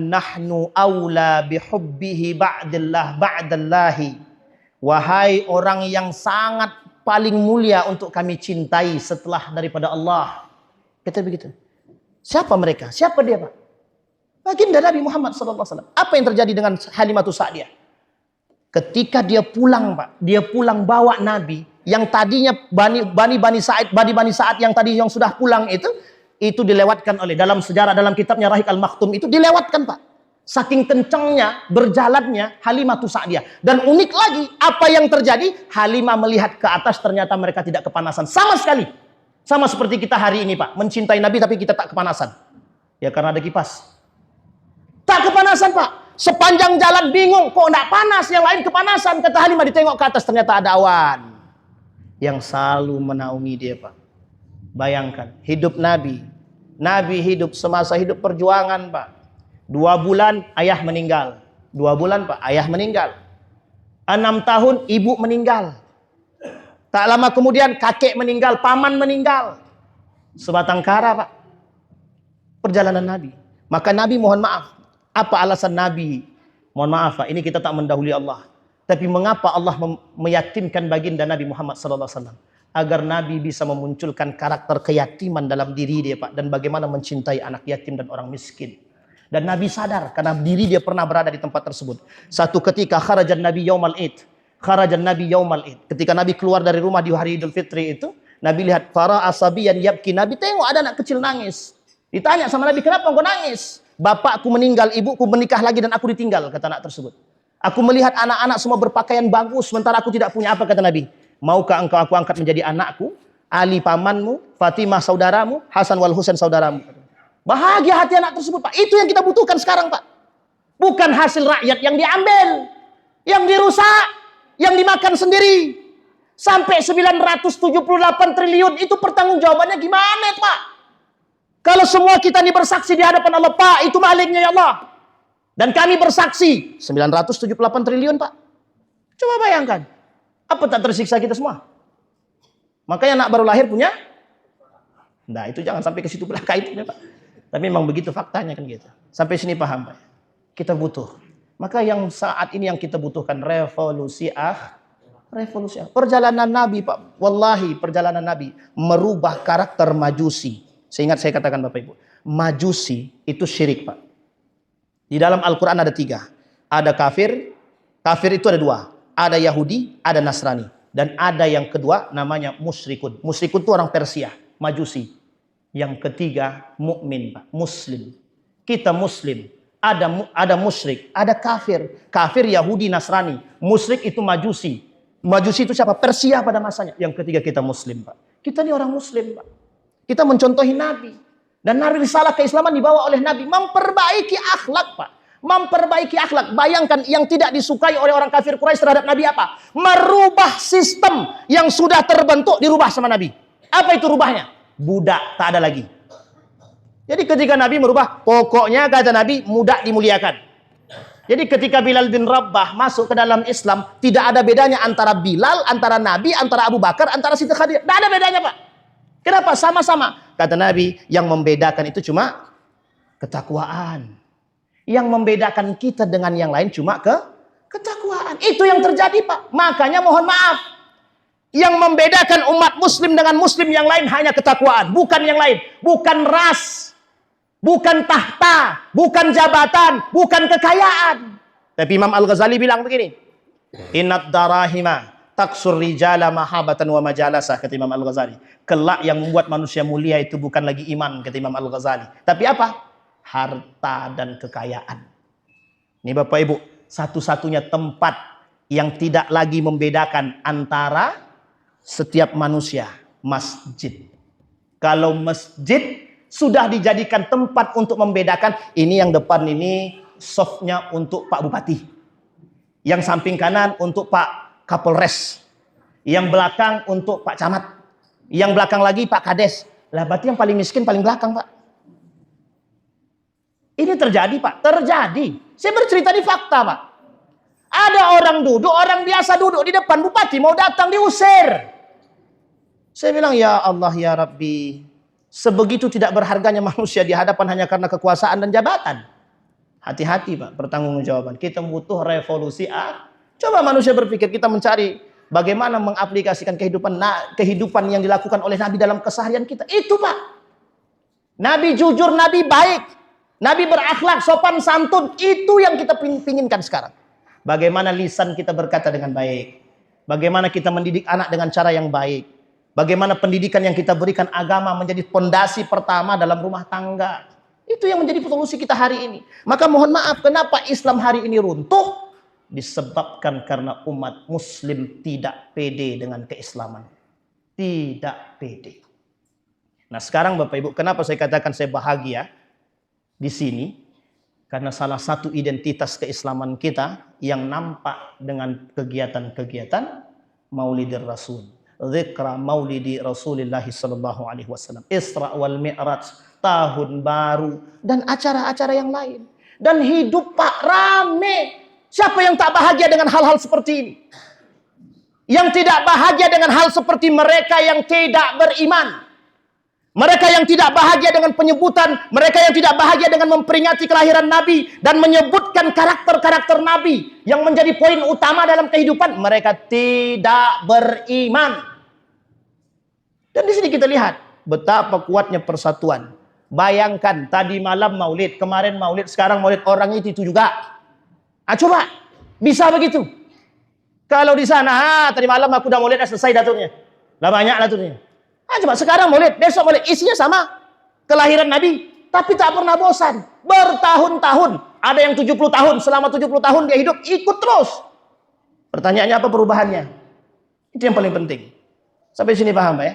nahnu awla bihubbihi ba'dallahi. Wahai orang yang sangat paling mulia untuk kami cintai setelah daripada Allah. Kata begitu. Siapa mereka? Siapa dia Pak? Baginda Nabi Muhammad SAW. Apa yang terjadi dengan Halimah Sa'diyah? Ketika dia pulang Pak, dia pulang bawa Nabi, yang tadinya Bani Sa'ad yang tadi yang sudah pulang itu dilewatkan oleh dalam sejarah dalam kitabnya Rahik Al-Maktum itu dilewatkan Pak. Saking kencangnya berjalannya Halimah Sa'diyah. Dan unik lagi apa yang terjadi? Halimah melihat ke atas ternyata mereka tidak kepanasan sama sekali. Sama seperti kita hari ini Pak, mencintai Nabi tapi kita tak kepanasan. Ya karena ada kipas. Tak kepanasan Pak. Sepanjang jalan bingung kok enggak panas, yang lain kepanasan. Kata Halimah ditengok ke atas ternyata ada awan yang selalu menaungi dia Pak. Bayangkan hidup Nabi. Nabi hidup semasa hidup perjuangan Pak. 2 bulan ayah meninggal. 2 bulan Pak, ayah meninggal. 6 tahun ibu meninggal. Tak lama kemudian kakek meninggal, paman meninggal. Sebatang kara Pak. Perjalanan Nabi. Maka Nabi mohon maaf. Apa alasan Nabi? Mohon maaf Pak, ini kita tak mendahului Allah. Tapi mengapa Allah meyatimkan baginda Nabi Muhammad SAW? Agar Nabi bisa memunculkan karakter keyatiman dalam diri dia Pak. Dan bagaimana mencintai anak yatim dan orang miskin. Dan Nabi sadar karena diri dia pernah berada di tempat tersebut. Satu ketika kharajan Nabi yaumal id. Kharajan Nabi yaumal id. Ketika Nabi keluar dari rumah di hari Idul Fitri itu, Nabi lihat para asabiyan yabki. Nabi tengok ada anak kecil nangis. Ditanya sama Nabi, "Kenapa engkau nangis?" "Bapakku meninggal, ibuku menikah lagi dan aku ditinggal," kata anak tersebut. "Aku melihat anak-anak semua berpakaian bagus sementara aku tidak punya apa," kata Nabi. "Maukah engkau aku angkat menjadi anakku? Ali pamanmu, Fatimah saudaramu, Hasan wal Husain saudaramu." Bahagia hati anak tersebut Pak. Itu yang kita butuhkan sekarang Pak. Bukan hasil rakyat yang diambil, yang dirusak, yang dimakan sendiri. Sampai 978 triliun itu pertanggungjawabannya gimana Pak? Kalau semua kita ini bersaksi di hadapan Allah, Pak itu maliknya ya Allah. Dan kami bersaksi 978 triliun Pak. Coba bayangkan. Apa tak tersiksa kita semua? Makanya anak baru lahir punya. Nah itu jangan sampai ke situ belakang itu ya Pak. Tapi memang begitu faktanya kan gitu. Sampai sini paham Pak? Kita butuh. Maka yang saat ini yang kita butuhkan revolusi revolusi. Perjalanan Nabi Pak. Wallahi perjalanan Nabi merubah karakter Majusi. Seingat saya katakan Bapak Ibu. Majusi itu syirik Pak. Di dalam Al-Quran ada 3. Ada kafir. Kafir itu ada 2. Ada Yahudi, ada Nasrani. Dan ada yang kedua namanya musyrikun. Musyrikun itu orang Persia. Majusi. Yang ketiga mukmin Pak, Muslim. Kita Muslim. Ada musyrik, ada kafir. Kafir Yahudi Nasrani. Musyrik itu Majusi. Majusi itu siapa? Persia pada masanya. Yang ketiga kita Muslim Pak. Kita ini orang Muslim Pak. Kita mencontohi Nabi. Dan risalah keislaman dibawa oleh Nabi. Memperbaiki akhlak Pak. Memperbaiki akhlak. Bayangkan yang tidak disukai oleh orang kafir Quraisy terhadap Nabi apa? Merubah sistem yang sudah terbentuk dirubah sama Nabi. Apa itu rubahnya? Budak tak ada lagi. Jadi ketika Nabi merubah, pokoknya kata Nabi budak dimuliakan. Jadi ketika Bilal bin Rabah masuk ke dalam Islam, tidak ada bedanya antara Bilal, antara Nabi, antara Abu Bakar, antara Siti Khadijah. Tidak ada bedanya Pak. Kenapa? Sama-sama. Kata Nabi, yang membedakan itu cuma ketakwaan. Yang membedakan kita dengan yang lain cuma ketakwaan. Itu yang terjadi Pak. Makanya mohon maaf. Yang membedakan umat muslim dengan muslim yang lain hanya ketakwaan. Bukan yang lain. Bukan ras. Bukan tahta. Bukan jabatan. Bukan kekayaan. Tapi Imam Al-Ghazali bilang begini. Innad darahima taksur rijala mahabatan wa majalasa. Kata Imam Al-Ghazali. Kelak yang membuat manusia mulia itu bukan lagi iman. Kata Imam Al-Ghazali. Tapi apa? Harta dan kekayaan. Ini Bapak Ibu. Satu-satunya tempat yang tidak lagi membedakan antara setiap manusia, masjid. Kalau masjid sudah dijadikan tempat untuk membedakan, ini yang depan ini softnya untuk Pak Bupati, yang samping kanan untuk Pak Kapolres, yang belakang untuk Pak Camat, yang belakang lagi Pak Kades. Lah berarti yang paling miskin paling belakang Pak. Ini terjadi Pak, terjadi. Saya bercerita di fakta Pak. Ada orang duduk, orang biasa duduk di depan bupati mau datang diusir. Saya bilang, ya Allah, ya Rabbi, sebegitu tidak berharganya manusia di hadapan hanya karena kekuasaan dan jabatan. Hati-hati Pak, pertanggungjawaban. Kita butuh revolusi Coba manusia berpikir, kita mencari bagaimana mengaplikasikan kehidupan yang dilakukan oleh Nabi dalam keseharian kita. Itu Pak. Nabi jujur, Nabi baik. Nabi berakhlak, sopan, santun. Itu yang kita pinginkan sekarang. Bagaimana lisan kita berkata dengan baik. Bagaimana kita mendidik anak dengan cara yang baik. Bagaimana pendidikan yang kita berikan agama menjadi pondasi pertama dalam rumah tangga. Itu yang menjadi solusi kita hari ini. Maka mohon maaf, kenapa Islam hari ini runtuh? Disebabkan karena umat muslim tidak pede dengan keislaman. Tidak pede. Nah sekarang Bapak Ibu, kenapa saya katakan saya bahagia di sini? Karena salah satu identitas keislaman kita yang nampak dengan kegiatan-kegiatan Maulidir Rasul. Zikra Maulidi Rasulullah sallallahu alaihi wasallam, Isra wal Mi'raj, tahun baru dan acara-acara yang lain. Dan hidup Pak rame. Siapa yang tak bahagia dengan hal-hal seperti ini? Yang tidak bahagia dengan hal seperti mereka yang tidak beriman. Mereka yang tidak bahagia dengan penyebutan, mereka yang tidak bahagia dengan memperingati kelahiran Nabi dan menyebutkan karakter-karakter Nabi yang menjadi poin utama dalam kehidupan, mereka tidak beriman. Dan di sini kita lihat betapa kuatnya persatuan. Bayangkan tadi malam Maulid, kemarin Maulid, sekarang Maulid, orang itu juga. Coba bisa begitu? Kalau di sana, tadi malam aku udah Maulid, selesai daturnya. Lah banyak daturnya. Coba sekarang Maulid, besok Maulid, isinya sama. Kelahiran Nabi, tapi tak pernah bosan. Bertahun-tahun. Ada yang 70 tahun, selama 70 tahun dia hidup, ikut terus. Pertanyaannya apa perubahannya? Itu yang paling penting. Sampai sini paham Pak ya?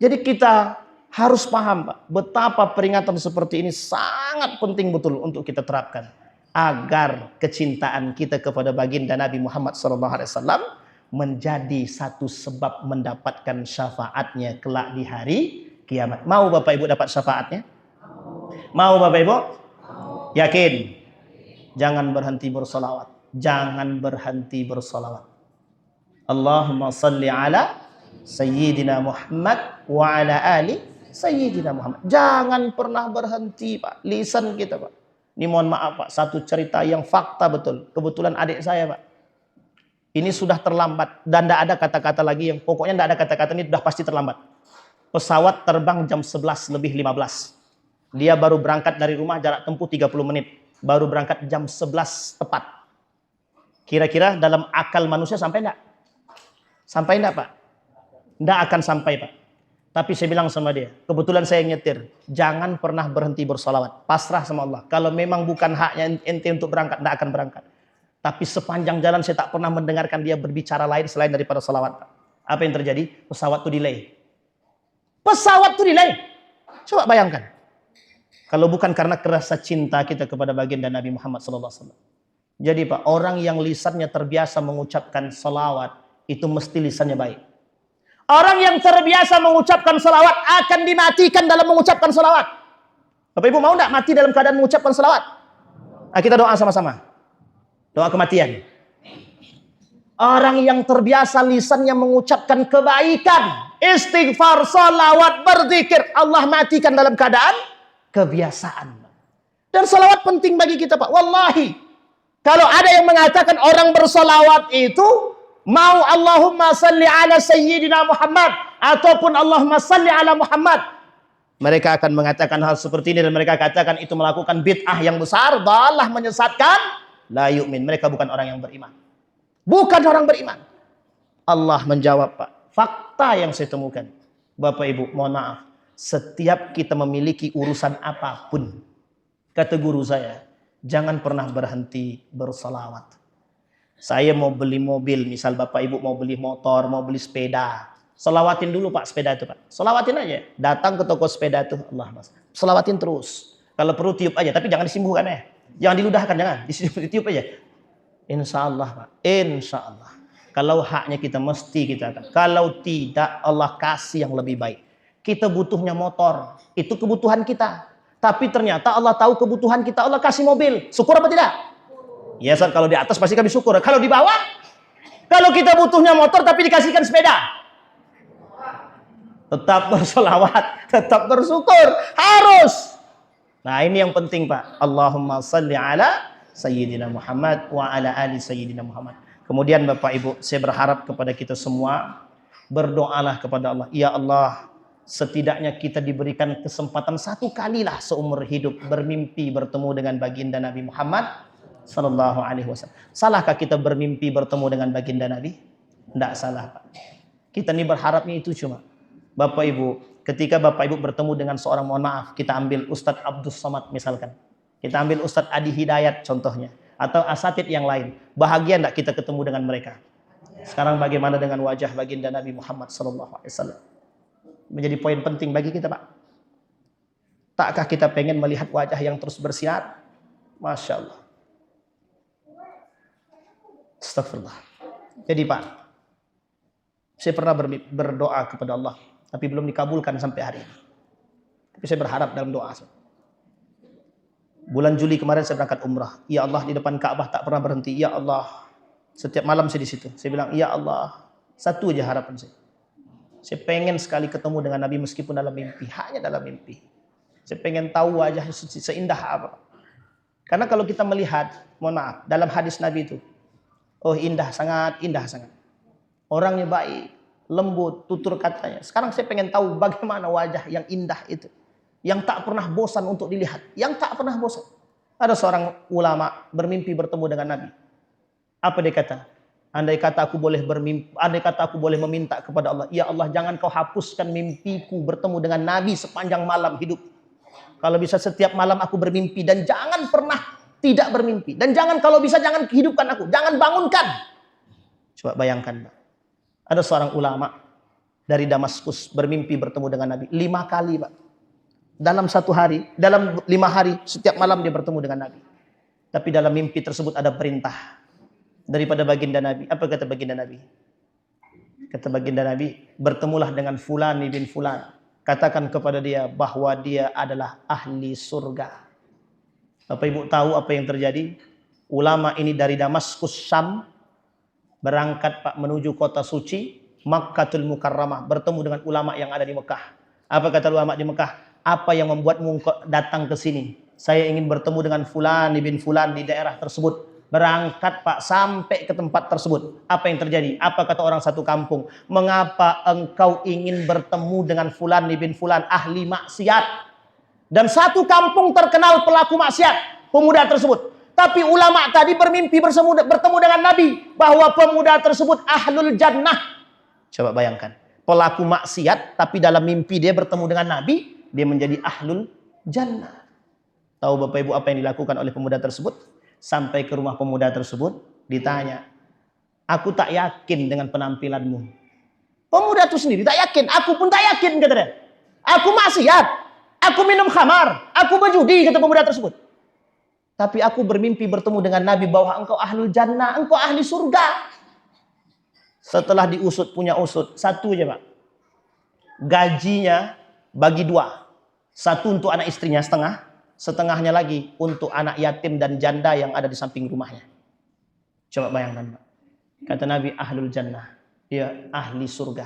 Jadi kita harus paham Pak, betapa peringatan seperti ini sangat penting betul untuk kita terapkan. Agar kecintaan kita kepada baginda Nabi Muhammad SAW menjadi satu sebab mendapatkan syafaatnya kelak di hari kiamat. Mau Bapak Ibu dapat syafaatnya? Mau Bapak Ibu? Yakin? Jangan berhenti bersolawat. Jangan berhenti bersolawat. Allahumma salli ala Sayyidina Muhammad wa ala ali Sayyidina Muhammad. Jangan pernah berhenti Pak. Lisan kita Pak. Ini mohon maaf Pak. Satu cerita yang fakta betul. Kebetulan adik saya Pak. Ini sudah terlambat dan tidak ada kata-kata lagi yang pokoknya tidak ada kata-kata, ini sudah pasti terlambat. Pesawat terbang jam 11 lebih 15. Dia baru berangkat dari rumah jarak tempuh 30 menit. Baru berangkat jam 11 tepat. Kira-kira dalam akal manusia sampai enggak? Sampai enggak Pak? Enggak akan sampai Pak. Tapi saya bilang sama dia, kebetulan saya nyetir, jangan pernah berhenti bersolawat. Pasrah sama Allah. Kalau memang bukan haknya ente untuk berangkat, enggak akan berangkat. Tapi sepanjang jalan saya tak pernah mendengarkan dia berbicara lain selain daripada salawat. Apa yang terjadi? Pesawat itu delay. Pesawat itu delay. Coba bayangkan. Kalau bukan karena kerasa cinta kita kepada baginda Nabi Muhammad SAW. Jadi Pak, orang yang lisannya terbiasa mengucapkan salawat, itu mesti lisannya baik. Orang yang terbiasa mengucapkan salawat akan dimatikan dalam mengucapkan salawat. Bapak Ibu mau enggak mati dalam keadaan mengucapkan salawat? Kita doa sama-sama. Doa kematian. Orang yang terbiasa lisannya mengucapkan kebaikan, istighfar, salawat, berzikir, Allah matikan dalam keadaan kebiasaan. Dan salawat penting bagi kita Pak. Wallahi, kalau ada yang mengatakan orang bersalawat itu mau Allahumma salli ala Sayyidina Muhammad ataupun Allahumma salli ala Muhammad, mereka akan mengatakan hal seperti ini dan mereka katakan itu melakukan bid'ah yang besar, dalah menyesatkan. La yu'min, mereka bukan orang yang beriman. Bukan orang beriman. Allah menjawab Pak, fakta yang saya temukan. Bapak Ibu, mohon maaf. Setiap kita memiliki urusan apapun, kata guru saya, jangan pernah berhenti bersalawat. Saya mau beli mobil, misal Bapak Ibu mau beli motor, mau beli sepeda. Selawatin dulu Pak sepeda itu Pak. Selawatin aja. Datang ke toko sepeda itu, Allah Mas. Selawatin terus. Kalau perlu tiup aja, tapi jangan disimbuhkan ya. Jangan diludahkan, jangan. Ditiup aja. Insya Allah Pak. Insya Allah. Kalau haknya kita mesti kita akan. Kalau tidak, Allah kasih yang lebih baik. Kita butuhnya motor. Itu kebutuhan kita. Tapi ternyata Allah tahu kebutuhan kita. Allah kasih mobil. Syukur apa tidak? Ya, kalau di atas pasti kami syukur. Kalau di bawah, kalau kita butuhnya motor tapi dikasihkan sepeda, tetap bersolawat, tetap bersyukur. Harus. Nah ini yang penting Pak. Allahumma salli ala Sayyidina Muhammad wa ala ali Sayyidina Muhammad. Kemudian Bapak Ibu, saya berharap kepada kita semua, berdoalah kepada Allah. Ya Allah, setidaknya kita diberikan kesempatan satu kalilah seumur hidup bermimpi bertemu dengan baginda Nabi Muhammad Sallallahu Alaihi Wasallam. Salahkah kita bermimpi bertemu dengan baginda Nabi? Tidak salah, Pak. Kita ini berharapnya itu cuma Bapak Ibu, ketika Bapak Ibu bertemu dengan seorang, mohon maaf, kita ambil Ustadz Abdus Somad misalkan. Kita ambil Ustadz Adi Hidayat contohnya. Atau asatid yang lain. Bahagia tidak kita ketemu dengan mereka? Sekarang bagaimana dengan wajah baginda Nabi Muhammad SAW? Menjadi poin penting bagi kita, Pak. Takkah kita pengen melihat wajah yang terus bersinar? Masya Allah. Astagfirullah. Jadi Pak, saya pernah berdoa kepada Allah, tapi belum dikabulkan sampai hari ini. Tapi saya berharap dalam doa. Bulan Juli kemarin saya berangkat umrah. Ya Allah, di depan Ka'bah tak pernah berhenti. Ya Allah, setiap malam saya di situ. Saya bilang, ya Allah, satu aja harapan saya. Saya pengen sekali ketemu dengan Nabi meskipun dalam mimpi, hanya dalam mimpi. Saya pengen tahu wajahnya seindah apa. Karena kalau kita melihat, mohon maaf, dalam hadis Nabi itu, oh indah sangat, indah sangat. Orangnya baik, lembut, tutur katanya. Sekarang saya pengen tahu bagaimana wajah yang indah itu. Yang tak pernah bosan untuk dilihat. Yang tak pernah bosan. Ada seorang ulama bermimpi bertemu dengan Nabi. Apa dia kata? Andai kata aku boleh bermimpi, andai kata aku boleh meminta kepada Allah, ya Allah jangan kau hapuskan mimpiku bertemu dengan Nabi sepanjang malam hidup. Kalau bisa setiap malam aku bermimpi dan jangan pernah tidak bermimpi. Dan jangan kalau bisa jangan hidupkan aku, jangan bangunkan. Coba bayangkan, Pak. Ada seorang ulama dari Damaskus bermimpi bertemu dengan Nabi 5 kali, Pak. Dalam 1 hari, dalam 5 hari, setiap malam dia bertemu dengan Nabi. Tapi dalam mimpi tersebut ada perintah daripada baginda Nabi. Apa kata baginda Nabi? Kata baginda Nabi, bertemulah dengan Fulan bin Fulan. Katakan kepada dia bahwa dia adalah ahli surga. Bapak Ibu tahu apa yang terjadi? Ulama ini dari Damaskus, Syam, berangkat Pak menuju kota suci, Makkatul Mukarramah. Bertemu dengan ulama yang ada di Mekah. Apa kata ulama di Mekah? Apa yang membuatmu datang ke sini? Saya ingin bertemu dengan Fulan bin Fulan di daerah tersebut. Berangkat Pak sampai ke tempat tersebut. Apa yang terjadi? Apa kata orang satu kampung? Mengapa engkau ingin bertemu dengan Fulan bin Fulan ahli maksiat? Dan satu kampung terkenal pelaku maksiat, pemuda tersebut. Tapi ulama tadi bermimpi bertemu dengan Nabi bahwa pemuda tersebut ahlul jannah. Coba bayangkan, pelaku maksiat tapi dalam mimpi dia bertemu dengan Nabi, dia menjadi ahlul jannah. Tahu Bapak Ibu apa yang dilakukan oleh pemuda tersebut? Sampai ke rumah pemuda tersebut, ditanya, aku tak yakin dengan penampilanmu. Pemuda itu sendiri tak yakin, aku pun tak yakin, kata dia. Aku maksiat, aku minum khamar, aku berjudi, kata pemuda tersebut. Tapi aku bermimpi bertemu dengan Nabi bahwa engkau ahlul jannah, engkau ahli surga. Setelah diusut, punya usut, satu aja Pak. Gajinya bagi 2. Satu untuk anak istrinya setengah, setengahnya lagi untuk anak yatim dan janda yang ada di samping rumahnya. Coba bayangkan Pak. Kata Nabi ahlul jannah, dia ahli surga.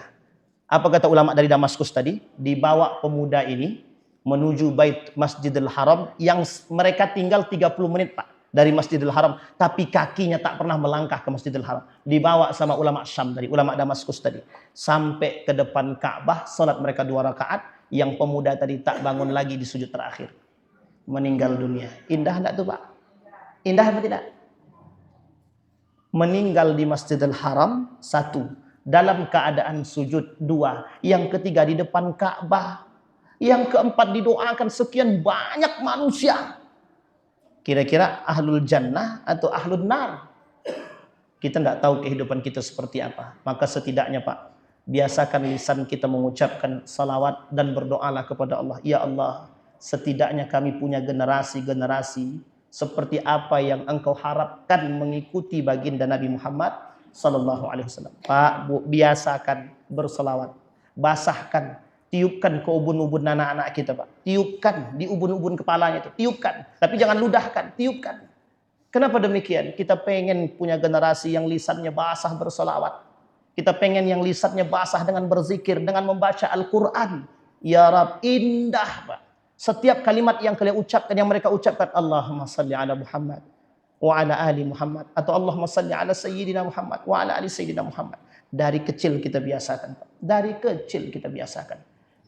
Apa kata ulama dari Damaskus tadi? Dibawa pemuda ini menuju bait Masjidil Haram yang mereka tinggal 30 menit Pak dari Masjidil Haram, tapi kakinya tak pernah melangkah ke Masjidil Haram. Dibawa sama ulama Syam tadi, ulama Damaskus tadi, sampai ke depan Ka'bah, salat mereka 2 rakaat, yang pemuda tadi tak bangun lagi di sujud terakhir. Meninggal dunia. Indah enggak tuh Pak? Indah apa tidak? Meninggal di Masjidil Haram 1, dalam keadaan sujud 2, yang ketiga di depan Ka'bah, yang keempat didoakan sekian banyak manusia. Kira-kira ahlul jannah atau ahlul nar? Kita enggak tahu kehidupan kita seperti apa. Maka setidaknya Pak, biasakan lisan kita mengucapkan salawat dan berdoalah kepada Allah. Ya Allah, setidaknya kami punya generasi-generasi seperti apa yang engkau harapkan mengikuti baginda Nabi Muhammad sallallahu alaihi wasallam. Pak, Bu, biasakan berselawat. Basahkan, tiupkan ke ubun-ubun anak-anak kita, Pak. Tiupkan di ubun-ubun kepalanya itu, tiupkan. Tapi jangan ludahkan, tiupkan. Kenapa demikian? Kita pengen punya generasi yang lisannya basah berselawat. Kita pengen yang lisannya basah dengan berzikir, dengan membaca Al-Quran. Ya Rab, indah Pak. Setiap kalimat yang kalian ucapkan, yang mereka ucapkan, Allahumma salli ala Muhammad wa ala ali Muhammad, atau Allahumma salli ala Sayyidina Muhammad wa ala ali Sayyidina Muhammad. Dari kecil kita biasakan Pak. Dari kecil kita biasakan.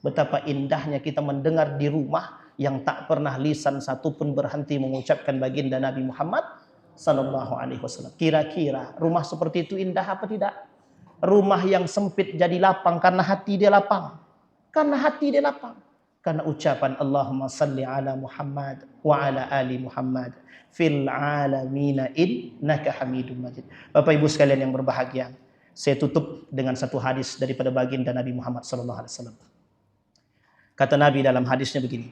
Betapa indahnya kita mendengar di rumah yang tak pernah lisan satu pun berhenti mengucapkan baginda Nabi Muhammad sallallahu alaihi wasallam. Kira-kira rumah seperti itu indah apa tidak? Rumah yang sempit jadi lapang karena hati dia lapang. Karena hati dia lapang. Karena ucapan Allahumma salli ala Muhammad wa ala ali Muhammad fil alamina innaka hamidum majid. Bapak Ibu sekalian yang berbahagia, saya tutup dengan satu hadis daripada baginda Nabi Muhammad sallallahu alaihi wasallam. Kata Nabi dalam hadisnya begini.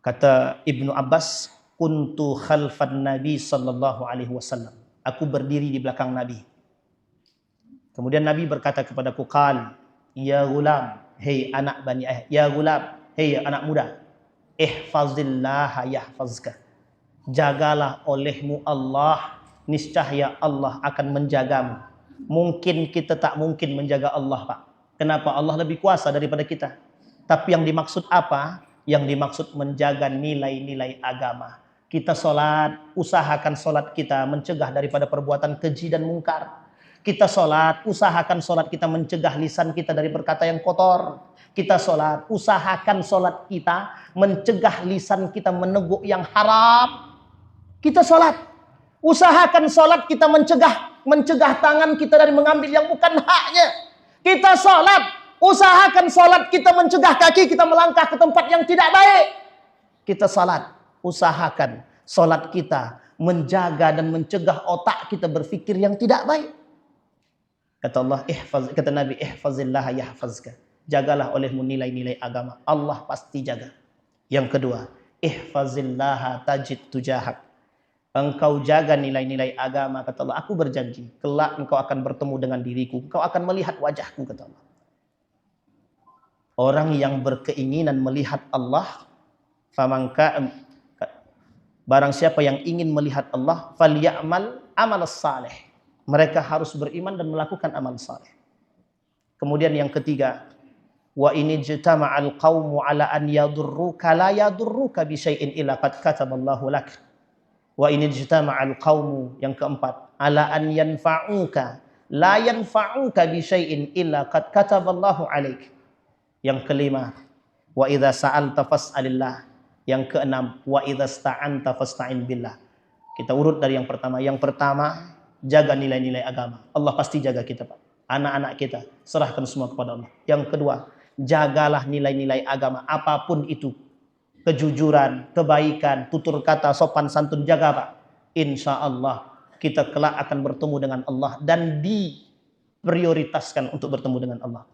Kata Ibnu Abbas, kuntu khalfan Nabi sallallahu alaihi wasallam. Aku berdiri di belakang Nabi. Kemudian Nabi berkata kepadaku, qal, ya gulam, hei anak bani ya gulam, hei anak muda, ihfazillah yahfazka. Jagalah olehmu Allah, niscaya Allah akan menjagamu. Mungkin kita tak mungkin menjaga Allah, Pak. Kenapa? Allah lebih kuasa daripada kita. Tapi yang dimaksud apa? Yang dimaksud menjaga nilai-nilai agama. Kita sholat, usahakan sholat kita mencegah daripada perbuatan keji dan mungkar. Kita sholat, usahakan sholat kita mencegah lisan kita dari berkata yang kotor. Kita sholat, usahakan sholat kita mencegah lisan kita meneguk yang haram. Kita sholat, usahakan sholat kita mencegah tangan kita dari mengambil yang bukan haknya. Kita sholat, usahakan sholat kita mencegah kaki kita melangkah ke tempat yang tidak baik. Kita sholat, usahakan sholat kita menjaga dan mencegah otak kita berpikir yang tidak baik. Kata Allah, kata Nabi, ihfazillah yahfazka. Jagalah olehmu nilai-nilai agama. Allah pasti jaga. Yang kedua, ihfazillah tajid tujahak. Engkau jaga nilai-nilai agama, kata Allah, aku berjanji, kelak engkau akan bertemu dengan diriku, engkau akan melihat wajahku, kata Allah. Orang yang berkeinginan melihat Allah, barang siapa yang ingin melihat Allah, falyamal amal saleh. Mereka harus beriman dan melakukan amal saleh. Kemudian yang ketiga, wa ini jitama'al qaumu ala an yadurruka la yadurruka bi syai'in illa qad kataballahu lak. Wa ini jitama'al qaumu, yang keempat, ala an yanfa'uka la yanfa'uka bi syai'in illa qad kataballahu alaik. Yang kelima, wa idza sa'alta fas'alillah. Yang keenam, wa idza sta'anta fasta'in billah. Kita urut dari yang pertama. Yang pertama, jaga nilai-nilai agama. Allah pasti jaga kita, Pak. Anak-anak kita, serahkan semua kepada Allah. Yang kedua, jagalah nilai-nilai agama. Apapun itu. Kejujuran, kebaikan, tutur kata, sopan santun, jaga, Pak. Insya Allah, kita kelak akan bertemu dengan Allah. Dan diprioritaskan untuk bertemu dengan Allah.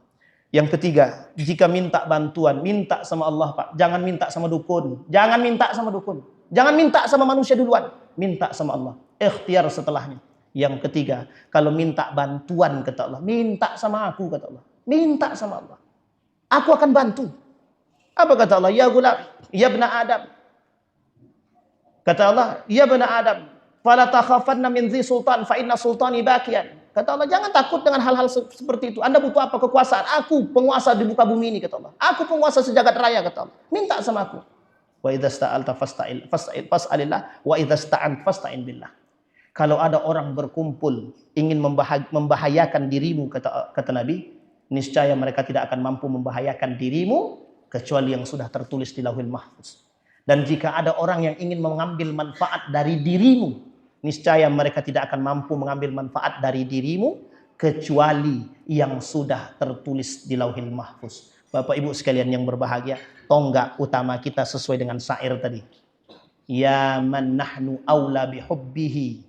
Yang ketiga, jika minta bantuan, minta sama Allah, Pak. Jangan minta sama dukun. Jangan minta sama dukun. Jangan minta sama manusia duluan. Minta sama Allah. Ikhtiar setelahnya. Yang ketiga, kalau minta bantuan, kata Allah, minta sama aku, kata Allah. Minta sama Allah. Aku akan bantu. Apa kata Allah? Ya gulam, ya bna Adam. Kata Allah, ya bna Adam, fala takhafanna min dhi sultan fa inna sultani baqiyan. Kata Allah, jangan takut dengan hal-hal seperti itu. Anda butuh apa? Kekuasaan. Aku penguasa di muka bumi ini, kata Allah. Aku penguasa sejagat raya, kata Allah. Minta sama aku. Wa idza sta'alta fas'alillah wa idza sta'ant fasta'in billah. Kalau ada orang berkumpul ingin membahayakan dirimu, kata Nabi, niscaya mereka tidak akan mampu membahayakan dirimu kecuali yang sudah tertulis di Lauhul Mahfuz. Dan jika ada orang yang ingin mengambil manfaat dari dirimu, niscaya mereka tidak akan mampu mengambil manfaat dari dirimu kecuali yang sudah tertulis di Lauhul Mahfuz. Bapak Ibu sekalian yang berbahagia, tonggak utama kita sesuai dengan syair tadi. Ya man nahnu aula bihubbihi.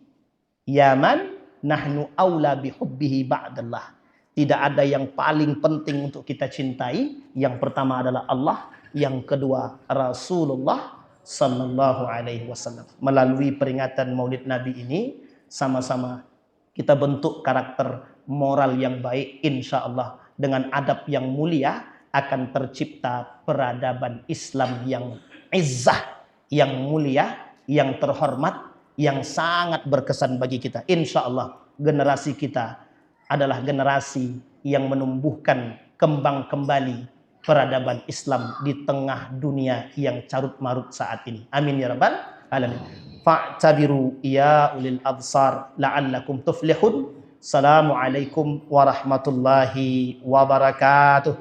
Ya man nahnu aula bihubbihi ba'dallah. Tidak ada yang paling penting untuk kita cintai. Yang pertama adalah Allah, yang kedua Rasulullah sallallahu alaihi wasallam. Melalui peringatan Maulid Nabi ini, sama-sama kita bentuk karakter moral yang baik, insya Allah. Dengan adab yang mulia akan tercipta peradaban Islam yang izzah, yang mulia, yang terhormat, yang sangat berkesan bagi kita. Insya Allah generasi kita adalah generasi yang menumbuhkan kembang kembali peradaban Islam di tengah dunia yang carut marut saat ini. Amin ya rabbal alamin. Fa'tabiru ya ulil absar la'allakum tuflihun. Assalamualaikum warahmatullahi wabarakatuh.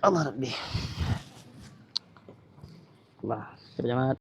Allah Rabbi. Allah. Berjamaah.